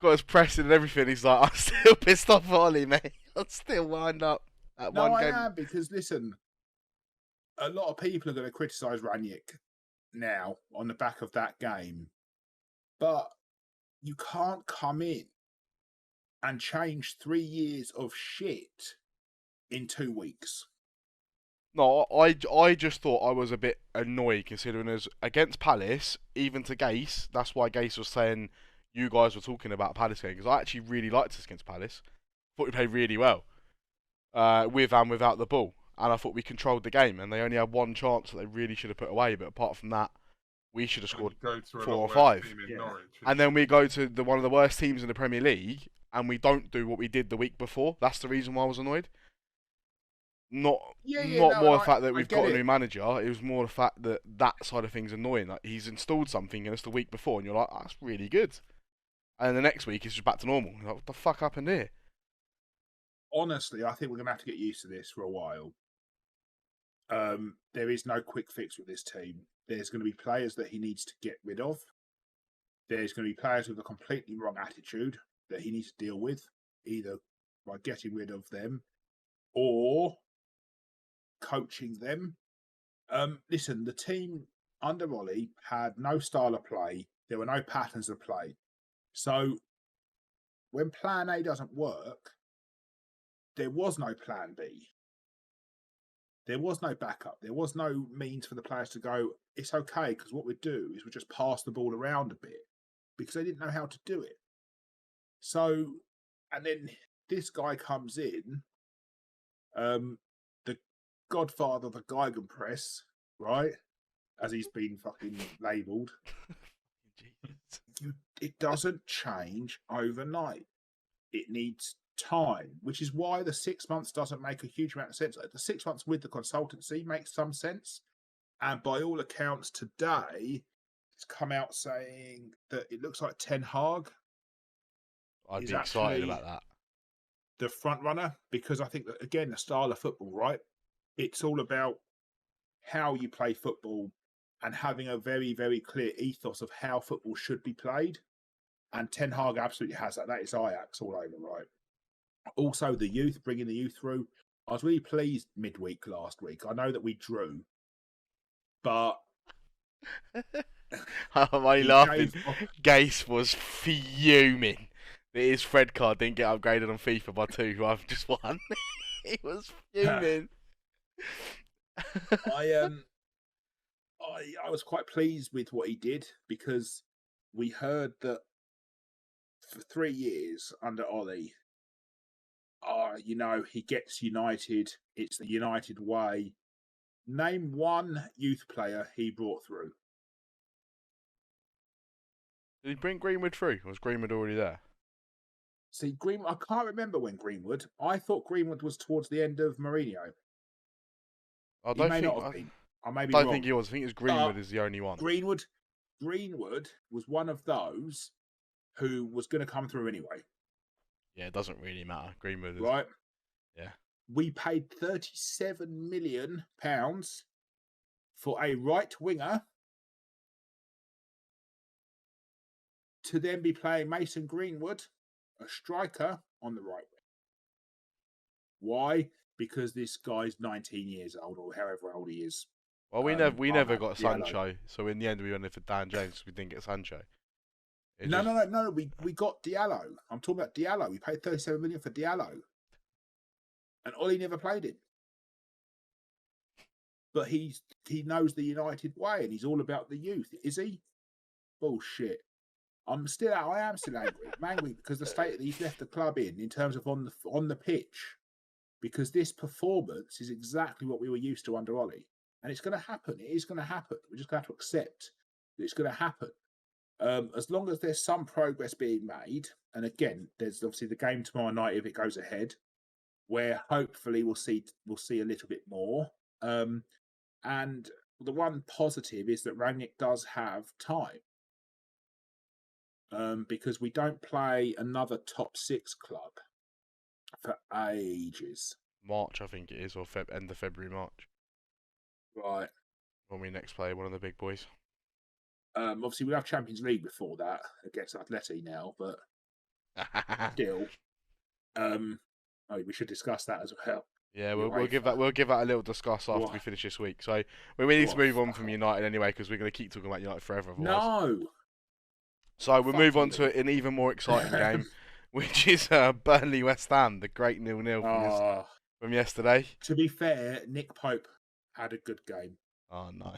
S1: got us pressing and everything. He's like, I'm still pissed off, Ollie, mate. I'm still wound up at one game.
S3: No, I am, because listen, a lot of people are going to criticise Ranić now on the back of that game. But you can't come in and change 3 years of shit in 2 weeks.
S1: No, I just thought I was a bit annoyed considering us against Palace, even to Gase. That's why Gase was saying you guys were talking about Palace game, because I actually really liked us against Palace. Thought we played really well with and without the ball, and I thought we controlled the game. And they only had one chance that they really should have put away, but apart from that, we should have scored 4 or 5.
S2: Norwich,
S1: and then we go to one of the worst teams in the Premier League, and we don't do what we did the week before. That's the reason why I was annoyed. Not the fact that we've got a new manager. It was more the fact that side of things annoying. Like, he's installed something and it's the week before, and you're like, that's really good. And then the next week it's just back to normal. You're like, what the fuck happened here?
S3: Honestly, I think we're going to have to get used to this for a while. There is no quick fix with this team. There's going to be players that he needs to get rid of. There's going to be players with a completely wrong attitude that he needs to deal with, either by getting rid of them or coaching them Listen, the team under Ollie had no style of play. There were no patterns of play. So when plan A doesn't work, there was no plan B. There was no backup. There was no means for the players to go, it's okay, because what we'd do is we'd just pass the ball around a bit because they didn't know how to do it. So, and then this guy comes in, the godfather of the Geigenpress, right? As he's been fucking labelled. It doesn't change overnight. It needs time, which is why the 6 months doesn't make a huge amount of sense. The 6 months with the consultancy makes some sense. And by all accounts today, it's come out saying that it looks like Ten Hag
S1: I'd
S3: is
S1: be excited
S3: actually
S1: about that.
S3: the front runner, because I think that, again, the style of football, right? It's all about how you play football and having a very, very clear ethos of how football should be played. And Ten Hag absolutely has that. That is Ajax all over, right? Also, the youth, bringing the youth through. I was really pleased midweek last week. I know that we drew, but
S1: I'm only laughing. Gase was fuming that his Fred card didn't get upgraded on FIFA by 2. I've just won. He was fuming.
S3: I was quite pleased with what he did, because we heard that for 3 years under Ollie, he gets United. It's the United way. Name one youth player he brought through.
S1: Did he bring Greenwood through? Or was Greenwood already there?
S3: See, Greenwood. I can't remember when Greenwood. I thought Greenwood was towards the end of Mourinho.
S1: I
S3: He may not have been. I may be
S1: don't
S3: wrong.
S1: think he was. I think it's Greenwood is the only one.
S3: Greenwood was one of those who was going to come through anyway.
S1: Yeah, it doesn't really matter. Greenwood is...
S3: Right?
S1: Yeah.
S3: We paid £37 million for a right winger to then be playing Mason Greenwood, a striker, on the right wing. Why? Because this guy's 19 years old, or however old he is.
S1: Well, we never got Sancho, so in the end we went for Dan James. We didn't get Sancho.
S3: No. We got Diallo. I'm talking about Diallo. We paid 37 million for Diallo, and Ollie never played him. But he knows the United way, and he's all about the youth. Is he? Bullshit. I am still angry. I'm angry because the state that he's left the club in terms of on the pitch, because this performance is exactly what we were used to under Ollie, and it's going to happen. It is going to happen. We're just going to have to accept that it's going to happen. As long as there's some progress being made, and again, there's obviously the game tomorrow night if it goes ahead, where hopefully we'll see a little bit more. And the one positive is that Rangnick does have time, because we don't play another top 6 club for ages.
S1: March, I think it is, or end of February, March.
S3: Right.
S1: When we next play one of the big boys.
S3: Obviously, we'll have Champions League before that against Atleti now, but still, we should discuss that as well.
S1: Yeah, we'll give that a little discuss after we finish this week. So we need to move on from United anyway, because we're going to keep talking about United forever. Otherwise.
S3: No.
S1: So we'll move on to an even more exciting game, which is Burnley West Ham, the great 0-0 from yesterday.
S3: To be fair, Nick Pope had a good game.
S1: Oh no.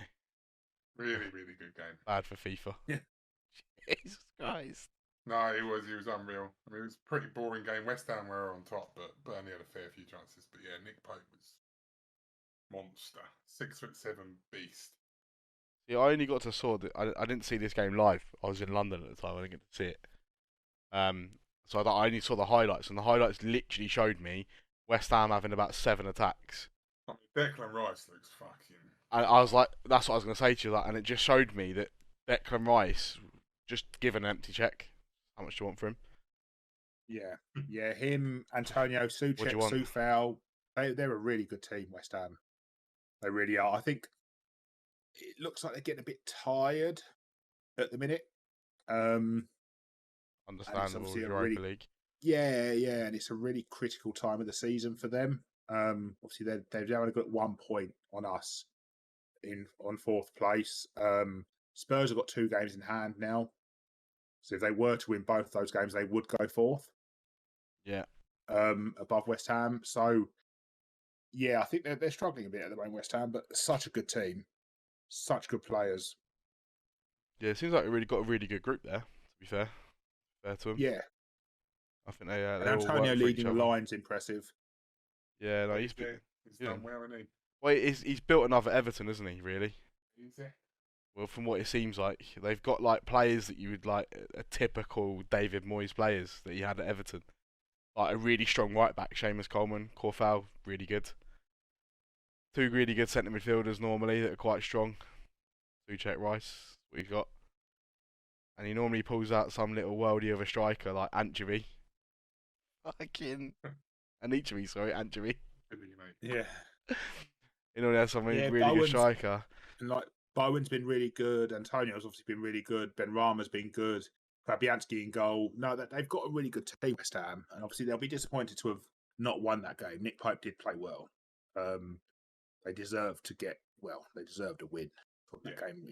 S2: Really, really good game.
S1: Bad for FIFA.
S3: Yeah.
S1: Jesus Christ.
S2: No, he was unreal. I mean, it was a pretty boring game. West Ham were on top, but Burnley had a fair few chances. But yeah, Nick Pope was monster. 6'7" beast.
S1: Yeah, I only got to saw that. I didn't see this game live. I was in London at the time. I didn't get to see it. So I only saw the highlights, and the highlights literally showed me West Ham having about 7 attacks.
S2: I mean, Declan Rice looks fucking.
S1: And I was like, that's what I was going to say to you, and it just showed me that Declan Rice just given an empty check. How much do you want for him?
S3: Yeah, him, Antonio, Soucek, Soufal, they're a really good team, West Ham. They really are. I think it looks like they're getting a bit tired at the minute.
S1: Understandable, Europa League.
S3: Yeah, and it's a really critical time of the season for them. Obviously, they've only got 1 point on us. on fourth place. Spurs have got 2 games in hand now, so if they were to win both those games, they would go fourth.
S1: Yeah.
S3: Above West Ham. So yeah, I think they're struggling a bit at the moment, West Ham, but such a good team, such good players.
S1: Yeah, it seems like we really got a really good group there. To be fair to them.
S3: Yeah,
S1: I think they
S3: and
S1: all
S3: Antonio
S1: work for each
S3: leading the
S1: other.
S3: line's impressive.
S1: Yeah, no,
S2: He's
S1: yeah.
S2: done well, isn't he?
S1: Well, he's built another Everton, isn't he? Really.
S2: Is he?
S1: Well, from what it seems like, they've got like players that you would like a typical David Moyes players that he had at Everton. Like a really strong right back, Seamus Coleman, Corfal, really good. 2 really good centre midfielders normally that are quite strong. Suchek Rice, what he's got. And he normally pulls out some little worldie of a striker like Antjevi. Fucking Anichvi, sorry, Antjevi.
S3: Yeah,
S1: You know, there's some really good
S3: Bowen's-
S1: striker.
S3: and like Bowen's been really good. Antonio's obviously been really good. Ben Rama's been good. Fabianski in goal. No, they've got a really good team, West Ham, and obviously they'll be disappointed to have not won that game. Nick Pope did play well. They deserved to get well. They deserved a win from that game.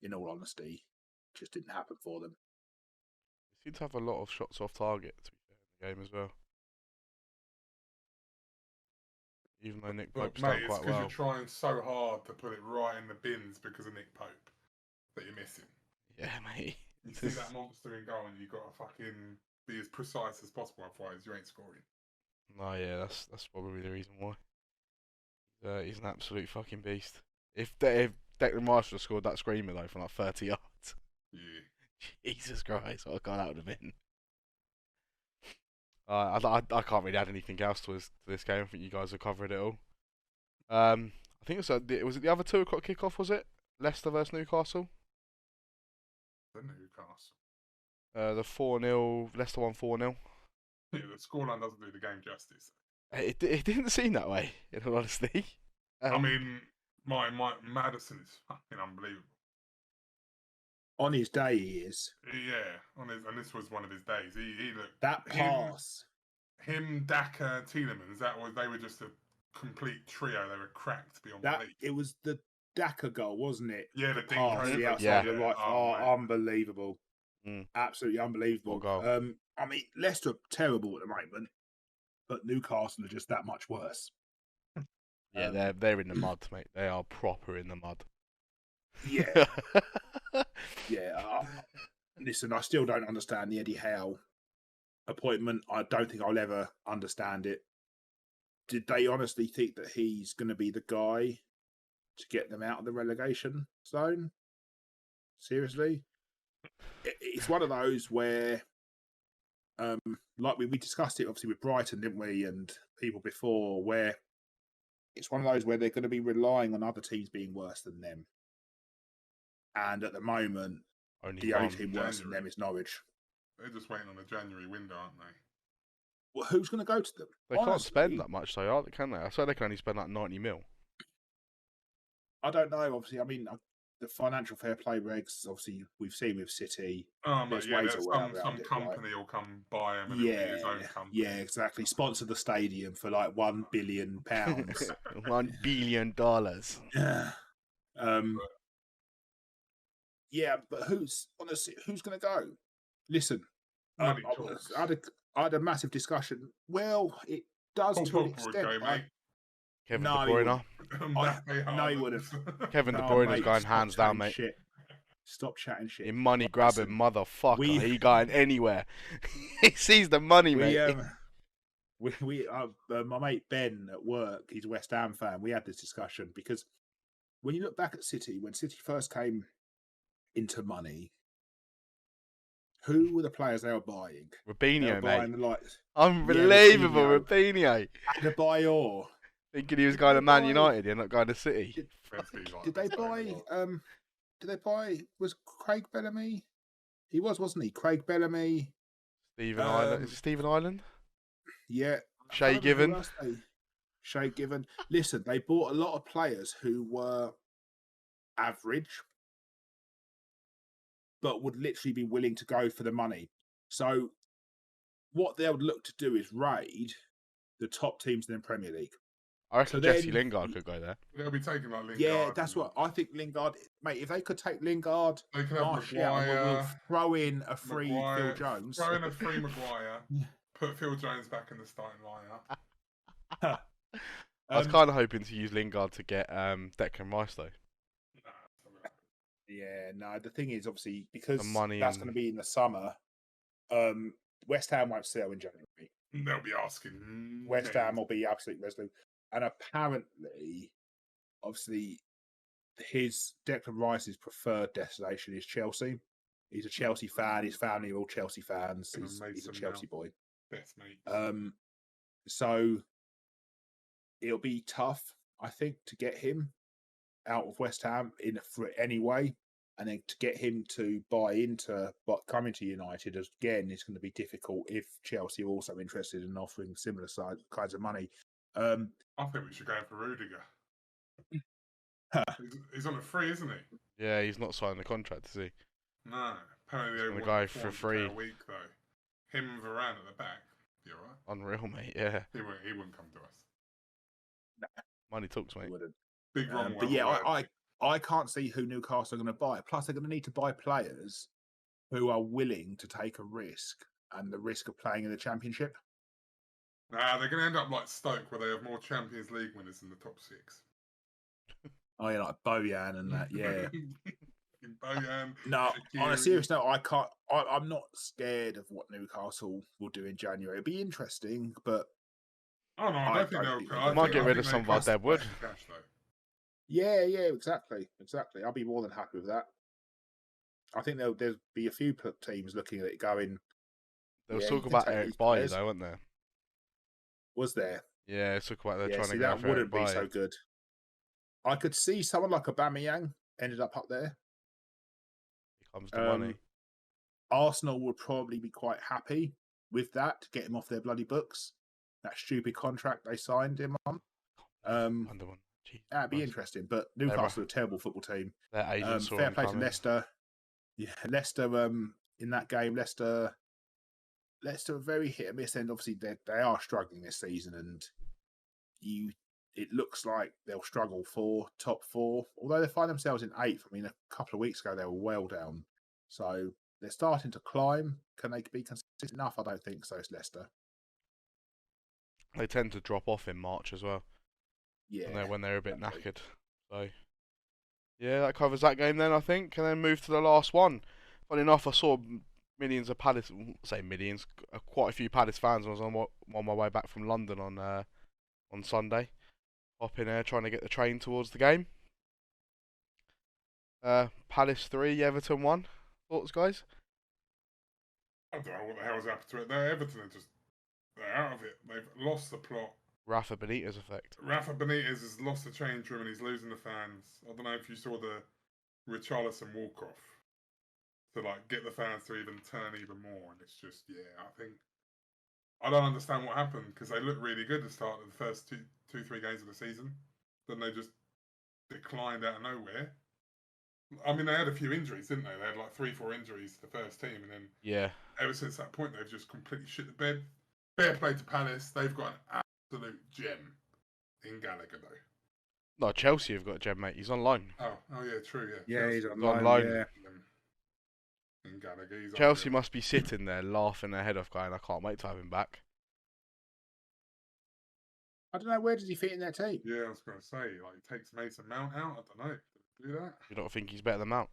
S3: In all honesty, it just didn't happen for them.
S1: They seem to have a lot of shots off target, to be fair, in the game as well. Even though Nick Pope's
S2: mate,
S1: done
S2: it's
S1: quite
S2: because
S1: well.
S2: you're trying so hard to put it right in the bins because of Nick Pope that you're missing.
S1: Yeah, mate.
S2: You see that monster in goal and you've got to fucking be as precise as possible, otherwise you ain't scoring.
S1: No, yeah, that's probably the reason why. He's an absolute fucking beast. If Declan Rice would have scored that screamer though from like 30 yards,
S2: Yeah.
S1: Jesus Christ, what a goal that would have been. I can't really add anything else to this game. I think you guys have covered it all. I think was it the other 2 o'clock kickoff, was it? Leicester versus Newcastle.
S2: The Newcastle.
S1: The 4-0, Leicester won 4-0.
S2: Yeah, the scoreline doesn't do the game justice.
S1: It didn't seem that way, in all honesty.
S2: I mean, my Maddison is fucking unbelievable.
S3: On his day, he is.
S2: Yeah, and this was one of his days. He looked
S3: That pass.
S2: Him, Daka, Tielemans. They were just a complete trio. They were cracked beyond belief.
S3: It was the Daka goal, wasn't it?
S2: Yeah, the dink
S3: pass,
S2: over.
S3: the outside
S1: Yeah.
S3: of the right.
S2: Oh,
S3: Unbelievable. Absolutely unbelievable.
S1: What goal?
S3: I mean, Leicester are terrible at the moment, but Newcastle are just that much worse.
S1: Yeah, they're in the mud, mate. They are proper in the mud.
S3: Yeah. Yeah. Listen, I still don't understand the Eddie Howe appointment. I don't think I'll ever understand it. Did they honestly think that he's going to be the guy to get them out of the relegation zone? Seriously? It's one of those where, like we discussed it obviously with Brighton, didn't we, and people before, where it's one of those where they're going to be relying on other teams being worse than them. And at the moment, the only team worse than them is Norwich.
S2: They're just waiting on the January window, aren't they?
S3: Well, who's going to go to them?
S1: They can't spend that much, though, can they? I swear they can only spend like 90 mil.
S3: I don't know. Obviously, I mean, the financial fair play regs, obviously, we've seen with City.
S2: There's some company will come buy him and it'll be his own company.
S3: Yeah, exactly. Sponsor the stadium for like £1 billion.
S1: $1 billion.
S3: Yeah, but who's going to go? Listen, I had a massive discussion. Well, it does to an extent.
S1: Kevin De Bruyne.
S3: No, he wouldn't.
S1: Kevin De Bruyne's going hands down, mate.
S3: Shit. Stop chatting shit.
S1: You money grabbing motherfucker. He going anywhere. He sees the money, mate.
S3: My mate Ben at work, he's a West Ham fan. We had this discussion because when you look back at City, when City first came into money, who were the players they were buying?
S1: Robinho, mate.
S3: Like,
S1: unbelievable, Robinho.
S3: Adebayor.
S1: Thinking he was going to Man United, you're not going to City.
S3: Did they buy? Was Craig Bellamy? He was, wasn't he? Craig Bellamy.
S1: Stephen Ireland. Is it Stephen Ireland?
S3: Yeah.
S1: Shay Given.
S3: Shay Given. Listen, they bought a lot of players who were average, but would literally be willing to go for the money. So what they would look to do is raid the top teams in the Premier League.
S1: I reckon
S3: So
S1: Jesse
S3: then-
S1: Lingard could go there.
S2: They'll be taking like Lingard.
S3: Yeah, that's
S2: and
S3: what I think. Lingard, mate. If they could take Lingard,
S2: they can have
S3: Martial, and we'll
S2: Maguire.
S3: throw in a free Phil
S2: Maguire,
S3: Jones.
S2: throw in a free Maguire. Put Phil Jones back in the starting lineup.
S1: I was kind of hoping to use Lingard to get Declan Rice though.
S3: Yeah, no. The thing is, obviously, because
S1: money
S3: that's
S1: and-
S3: going to be in the summer. West Ham won't sell in January.
S2: They'll be asking.
S3: West Ham will be absolutely resolute, and apparently, obviously, his Declan Rice's preferred destination is Chelsea. He's a Chelsea fan. His family are all Chelsea fans.
S2: Gonna
S3: He's
S2: make
S3: a
S2: some
S3: Chelsea
S2: now.
S3: boy.
S2: Best mates.
S3: So it'll be tough, I think, to get him out of West Ham in for any way, and then to get him to buy into coming to United again is going to be difficult if Chelsea are also interested in offering similar kinds of money.
S2: I think we should go for Rudiger. He's on a free, isn't he?
S1: Yeah, he's not signed the contract, is he?
S2: No. Apparently they
S1: gonna
S2: want
S1: go for
S2: 400K
S1: free.
S2: a week though. Him and Varane at the back. You alright?
S1: Unreal, mate. Yeah,
S2: He wouldn't come to us.
S1: money talks, mate.
S3: Wouldn't.
S2: Big wrong.
S3: But yeah, I can't see who Newcastle are going to buy. Plus, they're going to need to buy players who are willing to take a risk and the risk of playing in the Championship.
S2: Nah, they're going to end up like Stoke, where they have more Champions League winners in the top 6.
S3: Oh yeah, like Bojan and that. Yeah.
S2: Bojan.
S3: No, on a
S2: Shaqiri.
S3: serious note, I'm not scared of what Newcastle will do in January. It'll be interesting, but
S2: Oh no, I don't think
S3: think
S2: they'll.
S3: they
S1: might get
S2: I
S1: rid
S2: think
S1: of some
S2: they
S1: of our
S2: cost
S1: dead wood.
S2: less cash, though.
S3: yeah, exactly. I'll be more than happy with that. I think there'll be a few teams looking at it going.
S1: There was
S3: Yeah,
S1: talk
S3: you can
S1: about
S3: take
S1: Eric
S3: these
S1: Bailly
S3: players.
S1: though, wasn't there?
S3: Was there?
S1: Yeah, it's talk about they're
S3: Yeah,
S1: trying
S3: see,
S1: to go
S3: that
S1: for Eric
S3: wouldn't be
S1: Bailly.
S3: so good. I could see someone like Aubameyang ended up there.
S1: Here comes the money.
S3: Arsenal would probably be quite happy with that to get him off their bloody books. That stupid contract they signed him on.
S1: Under one. Jesus
S3: That'd be
S1: Christ.
S3: interesting. But Newcastle are a terrible football team.
S1: Their agent saw
S3: Fair
S1: him
S3: play to
S1: coming.
S3: Leicester. Yeah, Leicester. In that game, Leicester are very hit and miss. And obviously, they are struggling this season. And it looks like they'll struggle for top 4. Although they find themselves in 8th. I mean, a couple of weeks ago they were well down. So they're starting to climb. Can they be consistent enough? I don't think so. It's Leicester.
S1: They tend to drop off in March as well.
S3: Yeah,
S1: When they're a bit
S3: exactly.
S1: knackered. So yeah, that covers that game then, I think, and then move to the last one. Funny enough, I saw millions of Palace, say millions, quite a few Palace fans. I was on my way back from London on Sunday, hopping there trying to get the train towards the game. Palace 3, Everton 1. Thoughts, guys?
S2: I don't know what the hell's happened to it. Everton are they're out of it. They've lost the plot.
S1: Rafa Benitez effect.
S2: Rafa Benitez has lost the change room and he's losing the fans. I don't know if you saw the Richarlison walk off to like get the fans to even turn even more, and it's just I don't understand what happened because they looked really good at the start of the first 3 games of the season. Then they just declined out of nowhere. I mean, they had a few injuries, didn't they? They had like 3-4 injuries to the first team, and then
S1: Yeah.
S2: ever since that point, they've just completely shit the bed. Fair play to Palace. They've got an absolute gem in Gallagher, though.
S1: No, Chelsea have got a gem, mate. He's on loan.
S2: Oh yeah, true, yeah.
S3: Yeah,
S2: Chelsea
S3: he's
S2: have
S3: on
S2: got
S1: loan.
S3: Yeah.
S2: in Gallagher. He's
S1: Chelsea
S2: unreal.
S1: must be sitting there laughing their head off, going, "I can't wait to have him back."
S3: I don't know, where does he fit in their team?
S2: Yeah, I was going to say, like, he takes Mason Mount out. I don't know. Did he do that?
S1: You don't think he's better than Mount?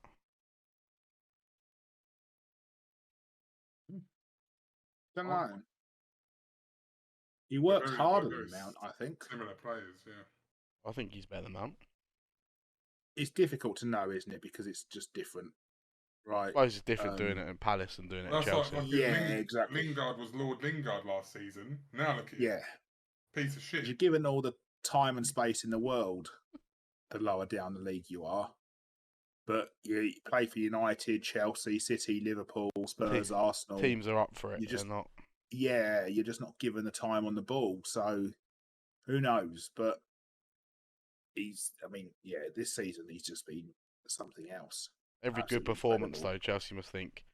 S3: Don't
S2: Oh.
S3: know. He works
S2: very-
S3: harder
S2: very
S3: than Mount, I think.
S2: Similar players, yeah.
S1: I think he's better than Mount.
S3: It's difficult to know, isn't it? Because it's just different. Right.
S1: I suppose it's different doing
S3: Um,
S1: it in Palace and doing it at
S2: That's
S1: Chelsea.
S2: like
S3: Yeah, exactly.
S2: Lingard was Lord Lingard last season. Now look at him.
S3: Yeah.
S2: Piece of shit.
S3: You're given all the time and space in the world the lower down the league you are. But you play for United, Chelsea, City, Liverpool, Spurs, Arsenal.
S1: Teams are up for it.
S3: You just-
S1: They're not.
S3: Yeah, you're just not given the time on the ball. So who knows? But this season he's just been something else.
S1: Every good
S3: Absolutely
S1: performance,
S3: incredible.
S1: though, Chelsea must think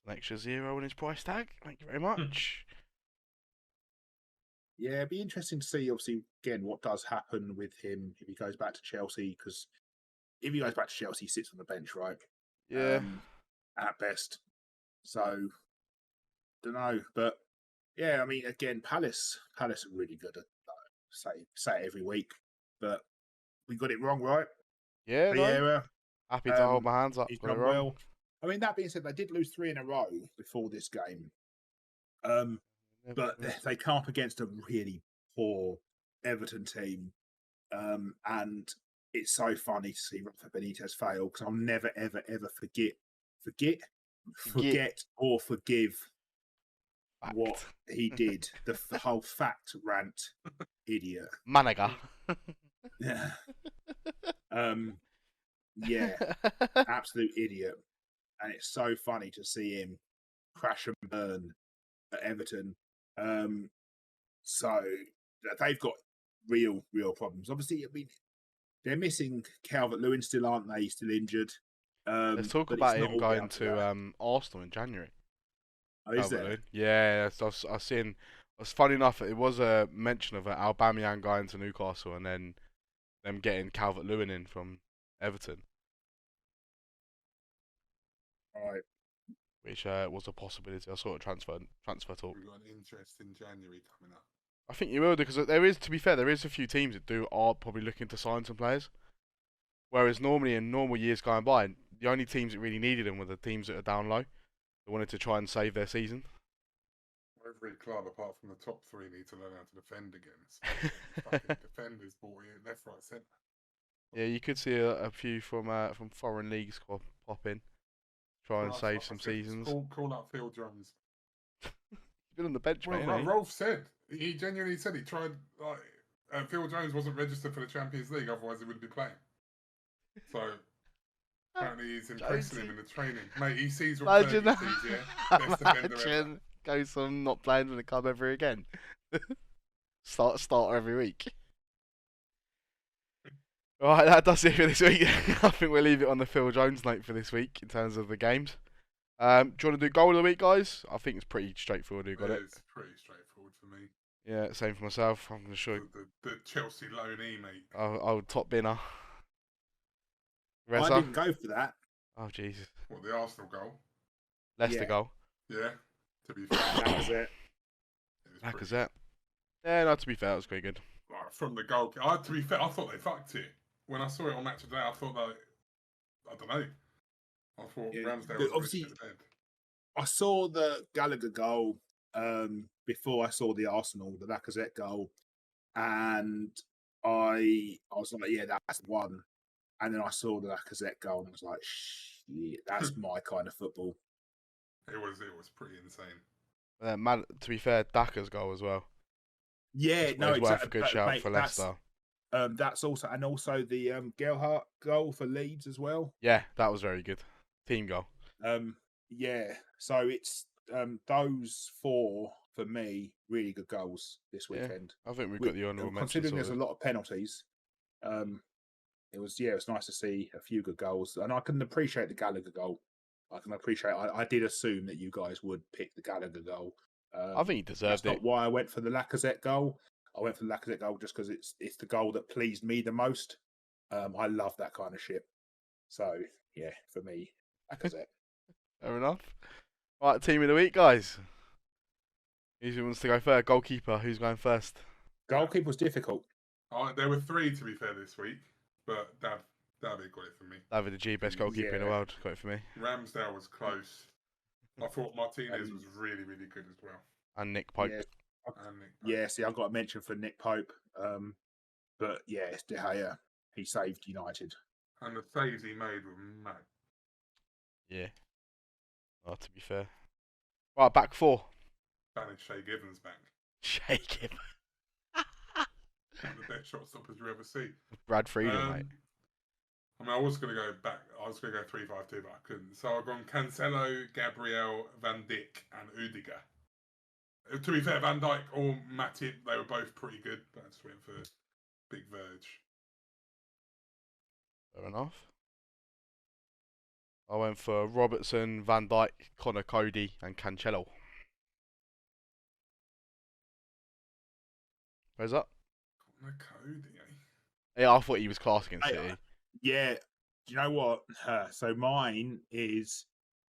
S1: an extra 0 in his price tag. Thank you very much.
S3: Yeah, it'd be interesting to see, obviously, again, what does happen with him if he goes back to Chelsea. Because if he goes back to Chelsea, he sits on the bench, right?
S1: Yeah.
S3: At best. So, don't know. But, yeah, I mean, again, Palace are really good at say it every week. But we got it wrong, right?
S1: Yeah, no.
S3: Vieira,
S1: Happy to hold my hands up.
S3: he's
S1: Got it
S3: done
S1: wrong.
S3: well. I mean, that being said, they did lose 3 in a row before this game. But they come up against a really poor Everton team. And it's so funny to see Rafa Benitez fail because I'll never, ever, ever forget or forgive
S1: Fact.
S3: what he did. The whole fact rant, idiot.
S1: Manager.
S3: Yeah. Yeah, absolute idiot. And it's so funny to see him crash and burn at Everton. So they've got real problems. Obviously, I mean, they're missing Calvert-Lewin still, aren't they? He's still injured.
S1: Let's talk
S3: but
S1: about
S3: it's not
S1: him
S3: all
S1: going
S3: down to
S1: to
S3: that.
S1: Arsenal in January.
S3: Oh, is there?
S1: Calvert-Lewin. Yeah, I was seeing. It's funny enough. It was a mention of Aubameyang going to Newcastle and then them getting Calvert-Lewin in from Everton,
S3: All right.
S1: which was a possibility. I saw a transfer talk.
S2: We've got an interesting January coming up.
S1: I think you will do because there is, to be fair, there is a few teams that are probably looking to sign some players. Whereas normally in normal years going by, the only teams that really needed them were the teams that are down low. They wanted to try and save their season.
S2: Every club, apart from the top 3, need to learn how to defend again. So fucking defenders bought in left, right, centre.
S1: Yeah, you could see a few from foreign leagues pop in, try and save some seasons.
S2: Call up Phil Jones.
S1: He's been on the bench,
S2: Well,
S1: mate.
S2: Rolf said he genuinely said he tried. Like Phil Jones wasn't registered for the Champions League, otherwise he would be playing. So apparently he's impressing him in the training, mate. He sees what Fergie sees, yeah. Best defender ever.
S1: Goes from not playing for the club ever again. Start every week. Right, that does it for this week. I think we'll leave it on the Phil Jones note for this week in terms of the games. Do you want to do goal of the week, guys? I think it's pretty straightforward. Who got it?
S2: It's pretty straightforward for me.
S1: Yeah, same for myself. I'm gonna show
S2: the Chelsea loanee, mate.
S1: I'll top binner.
S3: I didn't go for that.
S1: Oh Jesus!
S2: What, the Arsenal goal?
S1: Leicester goal.
S2: Yeah. To be fair,
S3: that was it.
S1: Lacazette. Yeah, no. To be fair, that was pretty good.
S2: From the goal, to be fair, I thought they fucked it. When I saw it on Match of the Day, I thought that I don't know. I thought Ramsdale was obviously.
S3: I saw the Gallagher goal before I saw the Arsenal, the Lacazette goal, and I was like, yeah, that's the one. And then I saw the Lacazette goal, and I was like, shit, that's my kind of football.
S2: It was pretty insane.
S1: To be fair, Daka's goal as well.
S3: Yeah,
S1: it's worth a good shout for Leicester.
S3: That's also the Gelhardt goal for Leeds as well.
S1: Yeah, that was very good. Team goal.
S3: Yeah, so it's those 4 for me really good goals this weekend.
S1: I think we've got the honourable mention.
S3: Considering there's a lot of penalties, it was nice to see a few good goals, and I can appreciate the Gallagher goal. I did assume that you guys would pick the Gallagher goal.
S1: I think he deserved
S3: that's not why I went for the Lacazette goal. I went for the Lacazette goal just because it's the goal that pleased me the most. I love that kind of shit. So yeah, for me, Lacazette.
S1: Fair enough. Right, team of the week, guys. Who wants to go first? Goalkeeper. Who's going first?
S3: Goalkeeper was difficult.
S2: There were 3 to be fair this week, but David got it for me.
S1: David the G, best goalkeeper in the world, got it for me.
S2: Ramsdale was close. I thought Martinez was really, really good as well.
S1: And Nick Pope.
S3: Yeah, see, I've got a mention for Nick Pope. But yeah, it's De Gea. He saved United.
S2: And the saves he made were mad.
S1: Yeah. To be fair. Right, back 4.
S2: Banning Shay Given's back.
S1: Shay Given.
S2: One of the best shot stoppers you ever see.
S1: Brad Friedel, mate.
S2: I mean, I was going to go back. I was going to go 3-5-2, but I couldn't. So I've gone Cancelo, Gabriel, Van Dijk, and Udiger. To be fair, Van Dijk or Matip, they were both pretty good, but I just went for Big Verge.
S1: Fair enough. I went for Robertson, Van Dijk, Connor Cody, and Cancelo. Where's that?
S2: Cody,
S1: Yeah, I thought he was class against
S3: Hey,
S1: City.
S3: Yeah. Do you know what? So mine is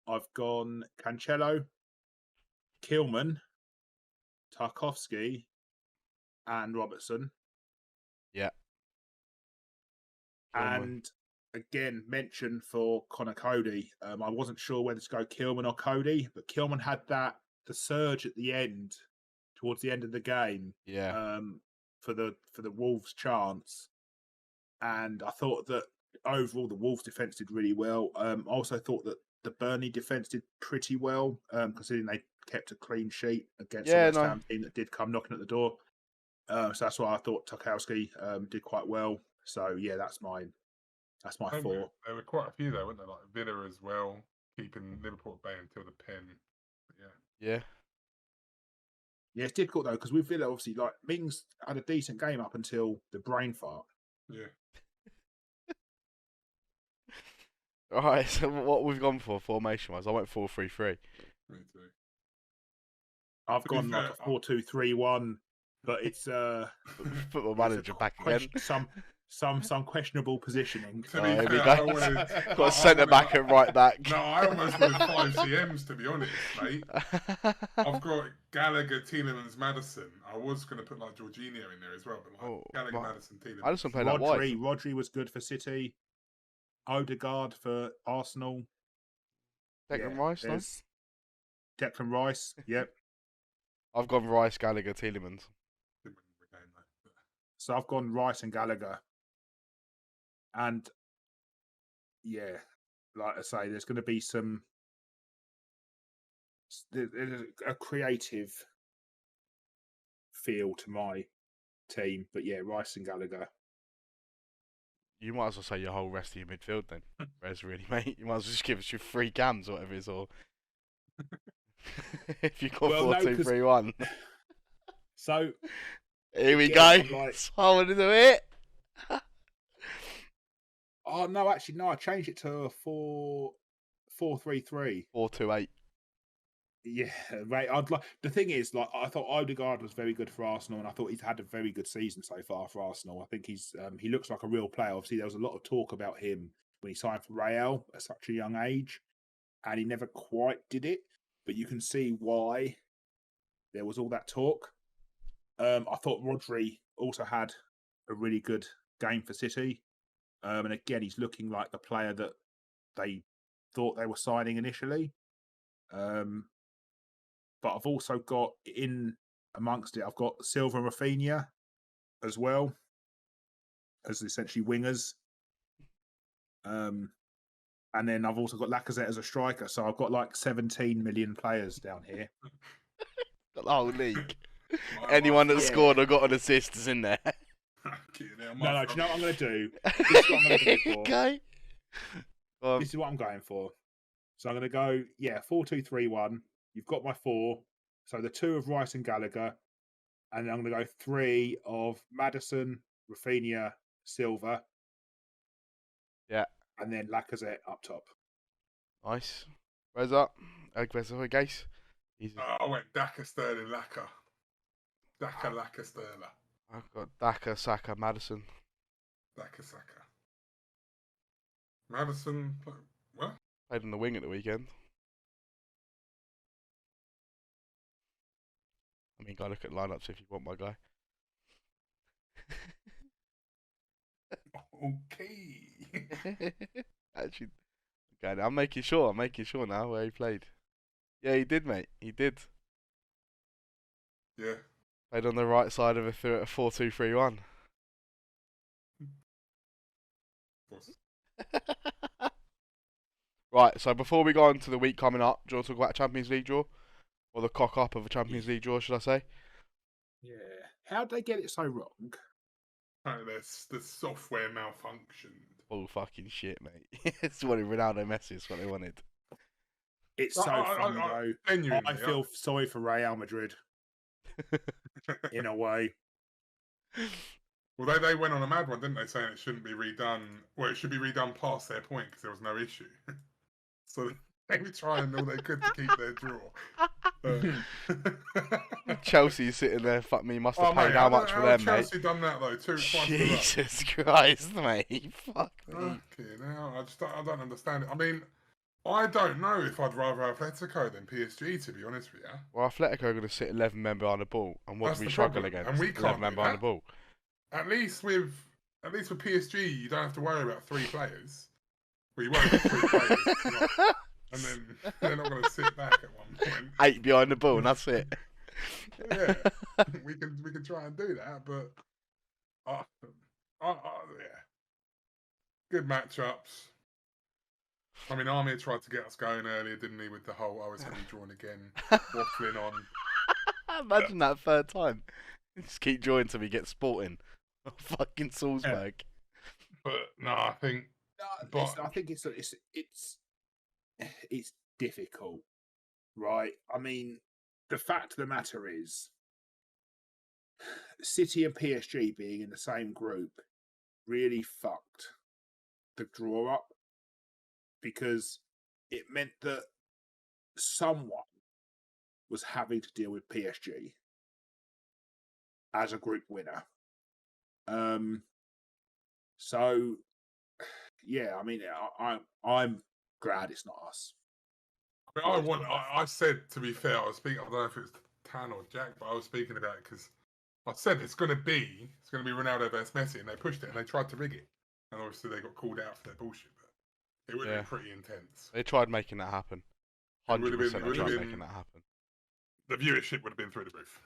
S3: I've gone Cancelo, Kilman, Tarkovsky, and Robertson.
S1: Yeah. Kilman.
S3: And again, mention for Connor Cody. I wasn't sure whether to go Kilman or Cody, but Kilman had the surge at the end, towards the end of the game,
S1: Yeah.
S3: for the Wolves chance. And I thought that overall the Wolves defence did really well. I also thought that the Burnley defence did pretty well, considering they kept a clean sheet against the West Ham team that did come knocking at the door. So that's why I thought Tarkowski did quite well. So yeah, that's mine. That's my 4.
S2: There were quite a few there, weren't there? Like Villa as well, keeping Liverpool at bay until the pen. But
S1: Yeah.
S3: Yeah, it's difficult though because with Villa, obviously, like Mings had a decent game up until the brain fart.
S2: yeah.
S1: All right. So what we've gone for formation-wise? I went 4-3-3.
S2: Me too.
S3: I've
S2: To be
S3: gone like
S2: fair,
S3: a 4-2-3-1, but it's
S1: Football manager back again.
S3: Some questionable positioning.
S2: To be
S1: Here we
S2: fair,
S1: go.
S2: I wanted,
S1: Got a centre back and right back.
S2: No, I almost wanted 5 CMs to be honest, mate. I've got Gallagher, Tielemans, Madison. I was going to put like Jorginho in there as well, but like Gallagher, Madison, Tielemans.
S1: Madison played that wide.
S3: Rodri was good for City. Odegaard for Arsenal.
S1: Declan Rice, no?
S3: Declan Rice, yep.
S1: I've gone Rice, Gallagher, Tielemans.
S3: So I've gone Rice and Gallagher. And yeah, like I say, there's going to be there's a creative feel to my team. But yeah, Rice and Gallagher.
S1: You might as well say your whole rest of your midfield then. Res, really, mate. You might as well just give us your 3 cams or whatever it is, or if you got 4-2-3-1.
S3: So
S1: here we go. I want to do it.
S3: Oh no, actually no. I changed it to 4-3-3.
S1: 4-2-8.
S3: Yeah, right. The thing is, like, I thought Odegaard was very good for Arsenal, and I thought he's had a very good season so far for Arsenal. I think he looks like a real player. Obviously, there was a lot of talk about him when he signed for Real at such a young age, and he never quite did it. But you can see why there was all that talk. I thought Rodri also had a really good game for City, and again, he's looking like the player that they thought they were signing initially. But I've also got in amongst it, I've got Silva and Rafinha as well as essentially wingers. And then I've also got Lacazette as a striker. So I've got like 17 million players down here.
S1: Got the whole league. Anyone that scored or got an assist is in there.
S3: Do you know what I'm going to do? This is what I'm going to go for.
S1: Okay.
S3: This is what I'm going for. So I'm going to go, 4-2-3-1. You've got my 4. So the 2 of Rice and Gallagher. And I'm going to go 3 of Madison, Rafinha, Silva.
S1: Yeah.
S3: And then Lacazette up top.
S1: Nice. Where's that? Where's the case?
S2: I went Daka, Sterling, Laka. Daka, Laka, Sterling.
S1: I've got Daka, Saka, Madison.
S2: Daka, Saka. Madison, what?
S1: Played on the wing at the weekend. I mean, go look at lineups if you want, my guy.
S2: Okay.
S1: Actually, okay, I'm making sure now where he played. Yeah, he did, mate. He did.
S2: Yeah.
S1: Played on the right side of a 4-2-3-1. Right, so before we go on to the week coming up, do you want to talk about Champions League draw? Or the cock up of a Champions League draw, should I say?
S3: Yeah. How'd they get it so wrong?
S2: The software malfunctioned.
S1: All fucking shit, mate. It's what Ronaldo Messi is what they wanted.
S3: It's so funny, though. I feel sorry for Real Madrid. In a way.
S2: Well, they went on a mad one, didn't they? Saying it shouldn't be redone. Well, it should be redone past their point because there was no issue. So they were trying all they could to keep their draw.
S1: Chelsea sitting there, fuck me, must have
S2: Oh,
S1: paid
S2: mate,
S1: how much for them, mate?
S2: Chelsea done that though, twice in a row.
S1: Jesus Christ, mate. Fuck me.
S2: Okay, now I don't understand it. I mean, I don't know if I'd rather Atletico than PSG, to be honest with you.
S1: Well, Atletico are going to sit 11 men behind the ball, and what
S2: That's
S1: do we
S2: the
S1: struggle
S2: problem,
S1: against?
S2: and we
S1: 11
S2: can't
S1: men
S2: do
S1: behind
S2: that.
S1: the ball.
S2: At least with PSG, you don't have to worry about 3 players. Well, you worry about 3 players, right? And then they're not going to sit back at one point.
S1: 8 behind the ball, and that's it.
S2: Yeah, we can try and do that, but yeah, good matchups. I mean, Armir tried to get us going earlier, didn't he? With the whole, "Oh, it's going to be drawn again," waffling on.
S1: Imagine that third time. Just keep drawing till we get Sporting. Fucking Salzburg.
S2: But no, I think
S3: it's difficult, right? I mean, the fact of the matter is, City and PSG being in the same group really fucked the draw up, because it meant that someone was having to deal with PSG as a group winner. So yeah, I mean, I'm glad it's not us.
S2: I mean, I said, to be fair, I was speaking. I don't know if it's Tan or Jack, but I was speaking about it because I said it's going to be Ronaldo versus Messi, and they pushed it and they tried to rig it, and obviously they got called out for their bullshit. But it would have been pretty intense.
S1: They tried making that happen. 100% they tried making that happen.
S2: The viewership would have been through the roof.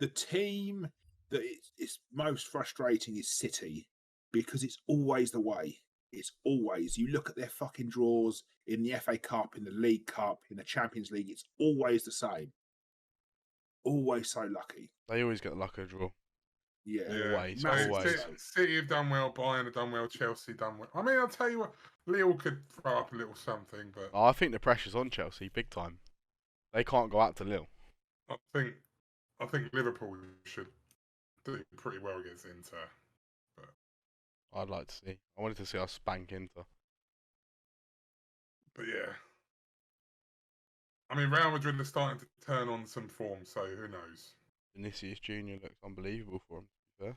S3: The team that is most frustrating is City, because it's always the way. It's always, you look at their fucking draws in the FA Cup, in the League Cup, in the Champions League, it's always the same. Always so lucky.
S1: They always get the luck of draw.
S3: Yeah.
S1: Always.
S2: City have done well, Bayern have done well, Chelsea done well. I mean, I'll tell you what, Lille could throw up a little something, but
S1: I think the pressure's on Chelsea big time. They can't go out to Lille.
S2: I think Liverpool should do pretty well against Inter. But
S1: I'd like to see. I wanted to see us spank Inter.
S2: But yeah. I mean, Real Madrid are starting to turn on some form, so who knows?
S1: Vinicius Junior looks unbelievable for him, to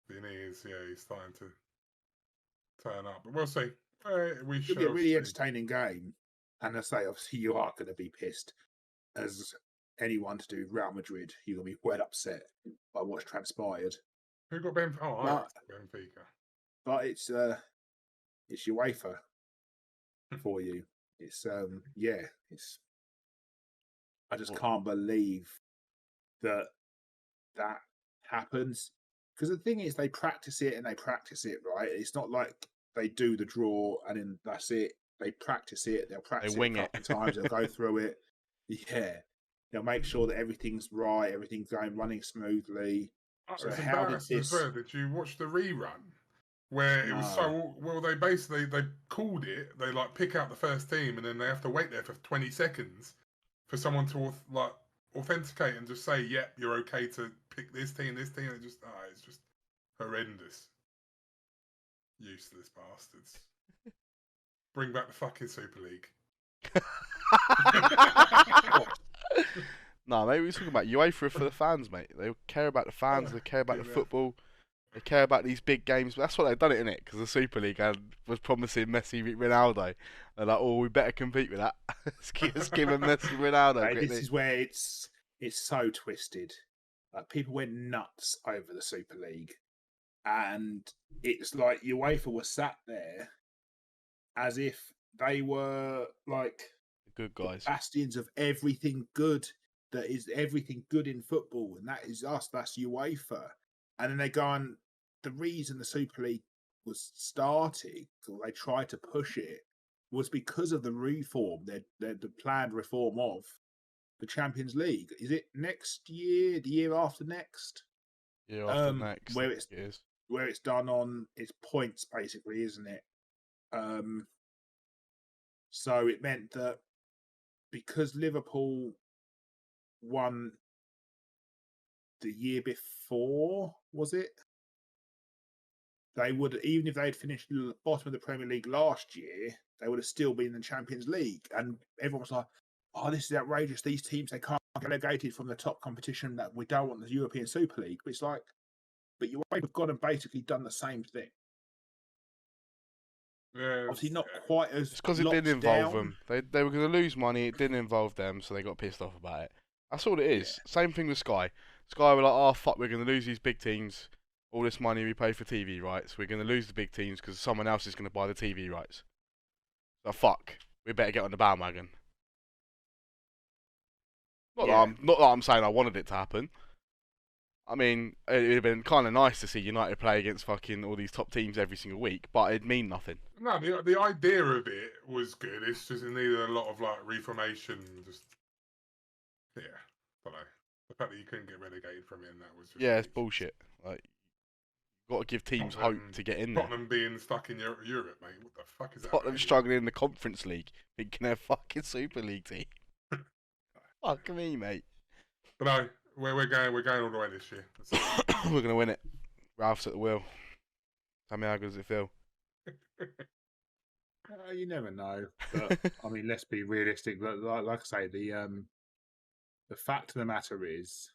S1: be fair.
S2: He's starting to turn up. But we'll see.
S3: It'll be a really entertaining game. And I say, obviously, you are going to be pissed. As anyone to do Real Madrid, you're going to be well upset by what's transpired.
S2: Who got Benfica? Oh, I got Benfica.
S3: But it's UEFA for you. It's I just can't believe that happens. Because the thing is, they practice it, right? It's not like they do the draw and then that's it. They practice it. They'll practice
S1: wing
S3: it a couple of times. They'll go through it. Yeah. They'll make sure that everything's right, everything's running smoothly.
S2: So how did this? Did you watch the rerun? Where it was so well, they called it. They pick out the first team, and then they have to wait there for 20 seconds for someone to authenticate and just say, "Yep, you're okay to pick this team." It's just horrendous. Useless bastards. Bring back the fucking Super League.
S1: No, maybe we're talking about UEFA for the fans, mate. They care about the fans. They care about the football. They care about these big games. But that's what they've done it, innit? Because the Super League was promising Messi, Ronaldo. They're like, we better compete with that. Let's give them Messi, Ronaldo.
S3: Hey, this is where it's so twisted. People went nuts over the Super League, and it's like UEFA was sat there as if they were like
S1: good guys,
S3: bastions of everything good. That is everything good in football, and that is us. That's UEFA. And then they go on. The reason the Super League was started, or they tried to push it, was because of the reform, the planned reform of the Champions League. Is it next year? The year after next?
S1: Year after next.
S3: Where it's done on its points, basically, isn't it? So it meant that because Liverpool won the year before, was it? They would, even if they had finished the bottom of the Premier League last year, they would have still been in the Champions League. And everyone was like, "Oh, this is outrageous. These teams, they can't relegated from the top competition that we don't want the European Super League. But it's like, but you've gone and basically done the same thing.
S2: Yeah,
S3: Obviously, not quite as.
S1: It's because it didn't involve them. They were going to lose money. It didn't involve them, so they got pissed off about it. That's all it is.
S3: Yeah.
S1: Same thing with Sky. Sky were like, oh fuck, we're going to lose these big teams. All this money we pay for TV rights. We're going to lose the big teams because someone else is going to buy the TV rights. So fuck, we better get on the bandwagon. Not that I'm saying I wanted it to happen. I mean, it would have been kind of nice to see United play against fucking all these top teams every single week, but it'd mean nothing.
S2: No, the idea of it was good. It's just it needed a lot of like reformation. Just I don't know. The fact that you couldn't get relegated from it, and that was just
S1: Yeah, it's bullshit. Like, you've got to give teams hope to get in there.
S2: Tottenham being stuck in Europe, mate. What the fuck is that?
S1: Tottenham struggling in the Conference League, thinking they're fucking Super League team. Fuck me, mate.
S2: But no, we're going all the way this year.
S1: We're gonna win it. Ralph's at the wheel. Tell me how good does it feel?
S3: You never know. But I mean, let's be realistic. Like I say, the fact of the matter is,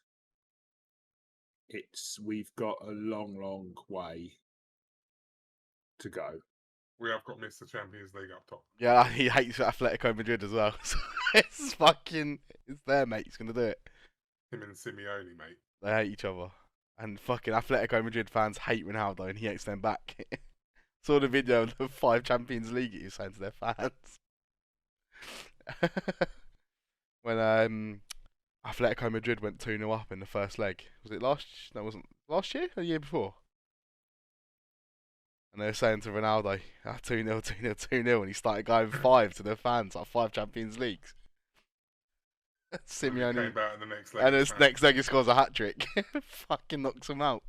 S3: we've got a long way to go.
S2: We have got Mr. Champions League up top.
S1: Yeah, he hates Atletico Madrid as well. So it's there, mate. He's gonna do it.
S2: Him and Simeone, mate.
S1: They hate each other. And fucking Atletico Madrid fans hate Ronaldo and he hates them back. Saw the video of the 5 Champions League he was saying to their fans. When Atletico Madrid went 2-0 up in the first leg. Was it wasn't last year or the year before? And they were saying to Ronaldo, 2-0, 2-0, 2-0, and he started going 5 to their fans, like 5 Champions Leagues. Simeone
S2: came back in the next leg.
S1: and his next leg he scores a hat trick. Fucking knocks him out.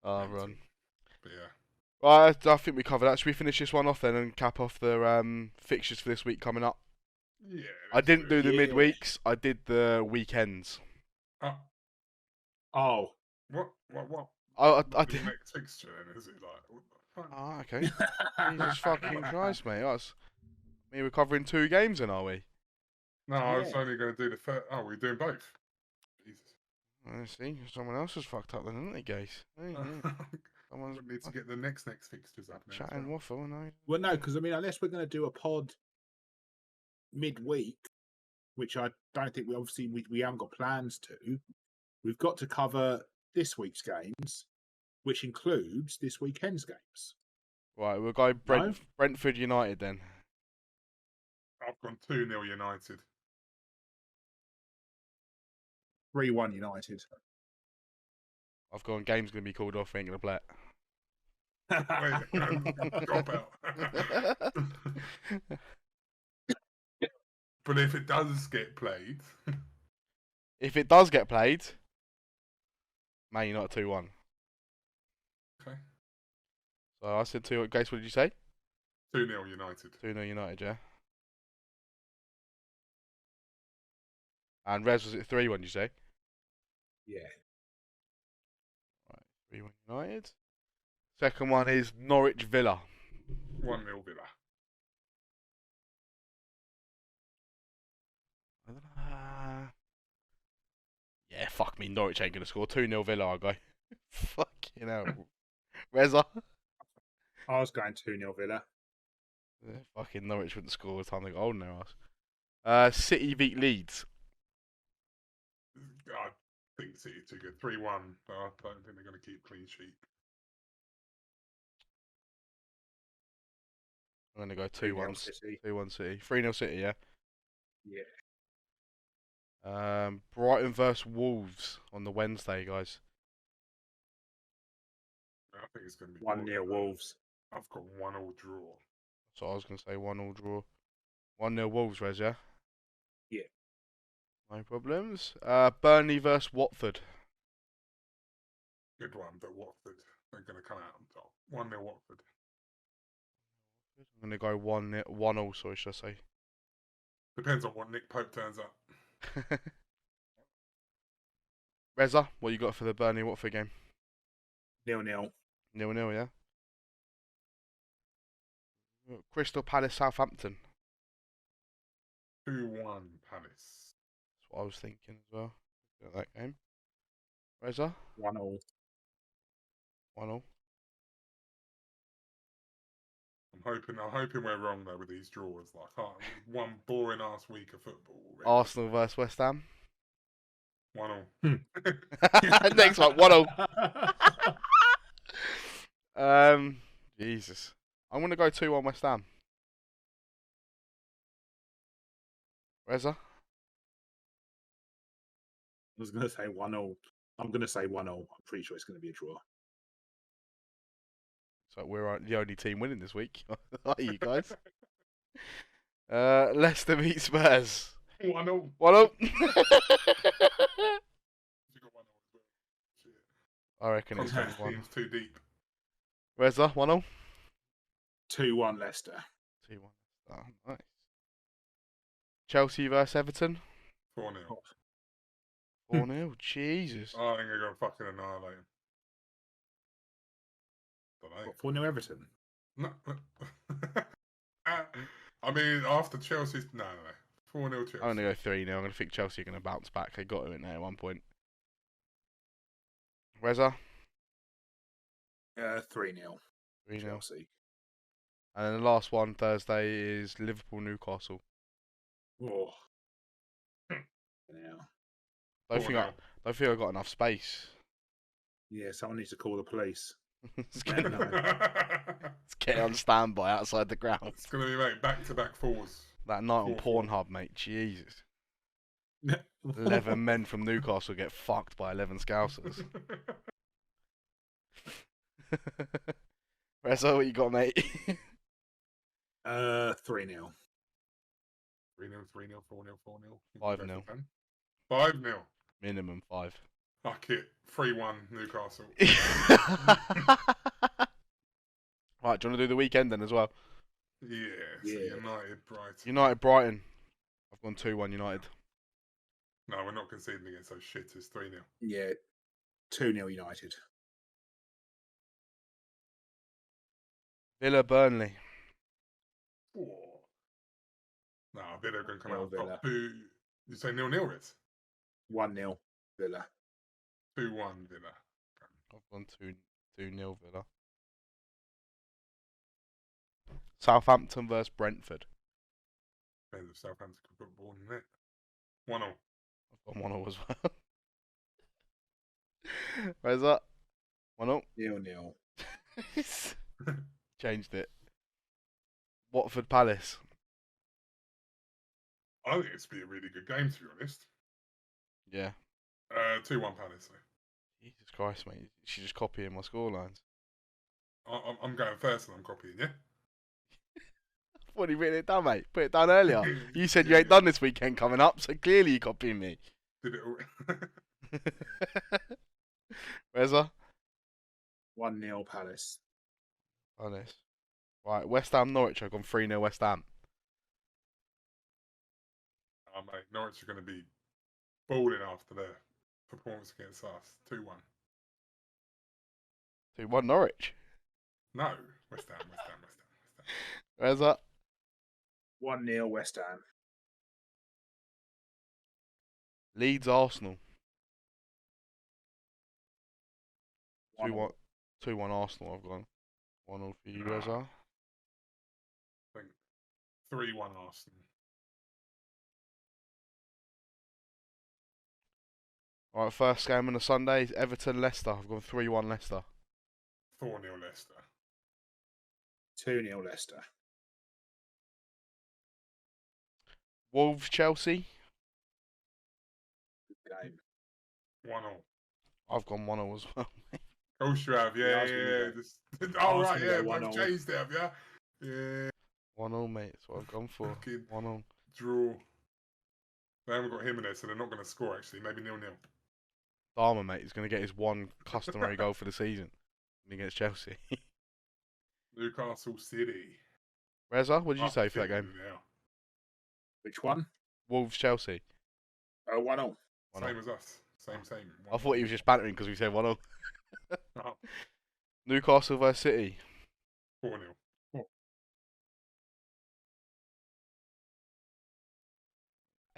S1: Oh, Ron.
S2: But yeah.
S1: Right, I think we covered that. Should we finish this one off then and cap off the fixtures for this week coming up?
S2: Yeah.
S1: I didn't do the midweeks. I did the weekends.
S2: Oh. What?
S1: I did.
S2: Next fixture then, is it like? What the fuck?
S1: Oh, okay. Jesus fucking Christ, mate. We're covering 2 games then, are we?
S2: No, I was only going to do the first. Oh, we're doing both. Jesus.
S1: I see. Someone else has fucked up then, haven't they, guys? Hey, yeah.
S2: We need to get the next fixtures up now.
S1: Chatting waffle, no?
S3: Well, no, because I mean, unless we're going to do a pod midweek, which I don't think we haven't got plans to, we've got to cover this week's games, which includes this weekend's games.
S1: Right, we'll go Brentford United then.
S2: I've gone 2-0 United.
S3: 3-1 United.
S1: I've gone game's going to be called off, we ain't going to play it.
S2: Drop out. But if it does get played...
S1: If it does get played, Man United 2-1.
S2: Okay.
S1: So I said 2. Guys, what did you say?
S2: 2-0 United.
S1: 2-0 United, yeah. And Rez was it 3-1, did you say?
S3: Yeah.
S1: Right, 3-1 United. Second one is Norwich Villa.
S2: 1-0 Villa.
S1: Yeah, fuck me. Norwich ain't going to score. 2-0 Villa, I'll go. Fucking hell. Reza?
S3: I was going 2-0 Villa.
S1: Yeah, fucking Norwich wouldn't score by the time they got old in their ass. City beat Leeds.
S2: I think City too good. 3-1, but I don't think they're going to keep clean sheet.
S1: I'm going to go 2-1
S3: City.
S1: 2-1 City. 3-0 City, yeah?
S3: Yeah.
S1: Brighton versus Wolves on the Wednesday, guys.
S2: I think it's going to be
S3: 1-0 Wolves.
S2: I've got 1-1 draw.
S1: So I was going to say 1-1 draw. 1-0 Wolves, Rez, yeah?
S3: Yeah.
S1: No problems. Burnley versus Watford.
S2: Good one, but Watford, they're going to come out on top. 1-0 Watford.
S1: I'm going to go 1-0, sorry, should I say.
S2: Depends on what Nick Pope turns up.
S1: Reza, what you got for the Burnley Watford game?
S3: 0-0.
S1: 0-0, yeah? Crystal Palace Southampton.
S2: 2-1 Palace.
S1: what I was thinking as well. At that game. Reza?
S3: 1-1.
S1: 1-0.
S2: I'm hoping we're wrong though with these draws. Like, one boring ass week of football already.
S1: Arsenal versus West Ham.
S2: 1-0.
S1: Next one, 1-0. Jesus. I'm gonna go 2-1 West Ham. Reza?
S3: I was going to say 1-0. I'm going to say 1-0. I'm pretty sure it's going to be a draw.
S1: So we're the only team winning this week. Are you guys? Leicester beat Spurs.
S2: 1-0.
S1: 1-0.
S2: You got 1-0 as well. Shit.
S1: I reckon it's
S2: Contact
S1: 1-1.
S2: team's too deep.
S1: Reza, 1-0.
S3: 2-1 Leicester.
S1: 2-1. Oh, nice. Chelsea versus Everton.
S2: 4-0.
S1: 4-0. Jesus.
S2: I think they're going to fucking annihilate him. Don't know.
S3: What, 4-0 Everton?
S2: No. I mean, after Chelsea's... No. 4-0 Chelsea.
S1: I'm gonna go 3-0. I'm gonna think Chelsea are gonna bounce back. They got to in there at one point. Reza?
S3: 3-0
S1: 3-0.
S3: Chelsea.
S1: And then the last one Thursday is Liverpool Newcastle.
S3: Oh. Yeah.
S1: Don't think
S2: 4-0.
S1: I got enough space.
S3: Yeah, someone needs to call the police.
S1: Let's get on standby outside the ground.
S2: It's going to be, mate, back-to-back fours.
S1: That night on
S2: 4-4.
S1: Pornhub, mate. Jesus. 11 men from Newcastle get fucked by 11 Scousers. Reza, what you got, mate?
S3: 3-0.
S2: 3-0, 3-0, 4-0, 4-0.
S1: 5-0.
S2: 5-0.
S1: Minimum 5.
S2: Fuck it. 3-1 Newcastle.
S1: Right, do you want to do the weekend then as well?
S2: Yeah. So United, Brighton.
S1: United Brighton. I've gone 2-1 United.
S2: No, we're not conceding against those shitters. 3-0.
S3: Yeah. 2-0 United.
S1: Villa Burnley.
S2: Oh. No, Villa are going to come out
S3: Villa.
S2: top 2. You say 0-0, Ritz?
S3: 1-0 Villa.
S2: 2-1 Villa.
S1: I've gone 2-0 Villa. Southampton versus Brentford.
S2: Depends if Southampton can put the ball in net. 1-0.
S1: I've gone 1-0 as well. Where's that? 1-0.
S3: 0-0.
S1: Changed it. Watford Palace.
S2: I think it's be a really good game, to be honest.
S1: Yeah.
S2: 2-1 Palace, though.
S1: Jesus Christ, mate. She's just copying my scorelines.
S2: I'm going first and I'm copying, yeah?
S1: I've already written it down, mate. Put it down earlier. You said you ain't done this weekend coming up, so clearly you're copying me.
S2: Did it all.
S1: Where's that?
S3: 1-0 Palace.
S1: Honest. Right, West Ham Norwich. I've gone 3-0 West Ham.
S2: Oh, mate, Norwich are going to be balling after their performance against us. 2-1.
S1: 2-1 Norwich.
S2: No, West Ham.
S1: Where's that?
S3: 1-0 West Ham.
S1: Leeds Arsenal.
S3: 1-0.
S1: 2-1 Arsenal. I've gone 1-0 for you, Reza.
S2: I think 3-1 Arsenal.
S1: Alright, first game on the Sunday is Everton Leicester. I've gone 3-1 Leicester.
S2: 4-0 Leicester.
S3: 2-0 Leicester.
S1: Wolves Chelsea.
S3: Good game.
S2: 1-0.
S1: I've gone 1-0 as well.
S2: Of course you have, yeah. Oh, right, yeah,
S3: go
S2: both
S3: 1-0.
S2: changed it, have you? Yeah.
S1: 1-0, mate. That's what I've gone for.
S2: Fucking
S1: 1-0.
S2: draw. They haven't got him in there, so they're not going to score, actually. Maybe 0-0.
S1: Dharma, mate, is going to get his one customary goal for the season against Chelsea.
S2: Newcastle City.
S1: Reza, what did you say for that game?
S2: Now.
S3: Which one?
S1: Wolves Chelsea.
S3: 1-0.
S1: 1-0.
S2: Same as us. Same.
S1: I thought he was just bantering because we said 1-0.
S2: Oh,
S1: Newcastle vs City.
S2: 4-0.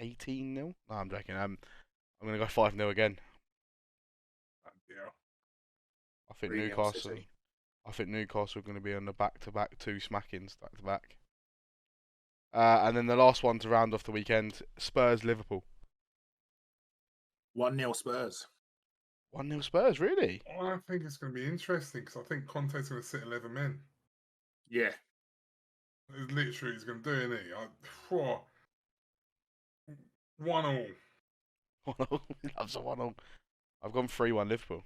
S1: 18-0. No, I'm joking. I'm going to go 5-0 again.
S2: Yeah.
S1: I think
S3: 3-0
S1: Newcastle.
S3: City.
S1: I think Newcastle are going to be on the back-to-back 2 smackings back-to-back. And then the last one to round off the weekend, Spurs-Liverpool.
S3: 1-0 Spurs.
S1: 1-0 Spurs, really?
S2: I think it's going to be interesting because I think Conte's going to sit 11 men.
S3: Yeah.
S2: It's literally he's going to do, isn't he? 1-1.
S1: 1-0. Loves a 1-0. I've gone 3-1 Liverpool.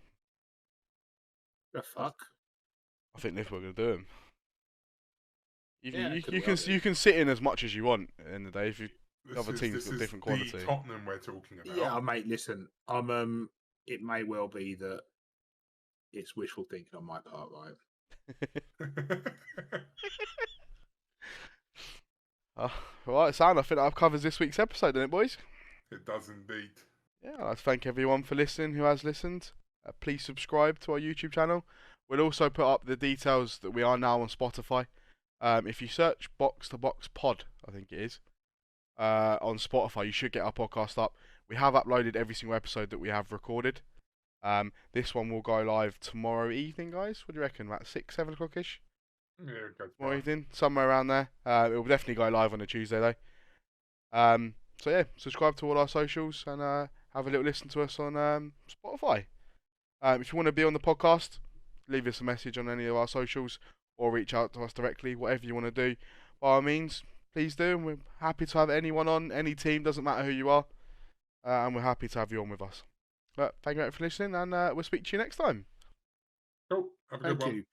S3: The fuck?
S1: I think Liverpool are going to do him.
S3: Yeah,
S1: You can sit in as much as you want in the day if you other teams
S2: This
S1: got
S2: is
S1: different
S2: the
S1: quality.
S2: Tottenham we're talking about.
S3: Yeah, mate. Listen, it may well be that it's wishful thinking on my part, right?
S1: Right, Sam, I think that covers this week's episode, doesn't it, boys?
S2: It does indeed.
S1: Yeah, I'd like to thank everyone for listening who has listened. Please subscribe to our YouTube channel. We'll also put up the details that we are now on Spotify. If you search Box2Box Pod, I think it is, on Spotify, you should get our podcast up. We have uploaded every single episode that we have recorded. This one will go live tomorrow evening, guys. What do you reckon? About 6, 7 o'clock-ish?
S2: Yeah, go
S1: Tomorrow
S2: fine.
S1: evening, somewhere around there. It will definitely go live on a Tuesday, though. So yeah, subscribe to all our socials and have a little listen to us on Spotify. If you want to be on the podcast, leave us a message on any of our socials or reach out to us directly, whatever you want to do. By all means, please do. And we're happy to have anyone on, any team, doesn't matter who you are. And we're happy to have you on with us. But thank you very much for listening, and we'll speak to you next time.
S2: Cool. Have a good
S3: Thank
S2: one.
S3: you.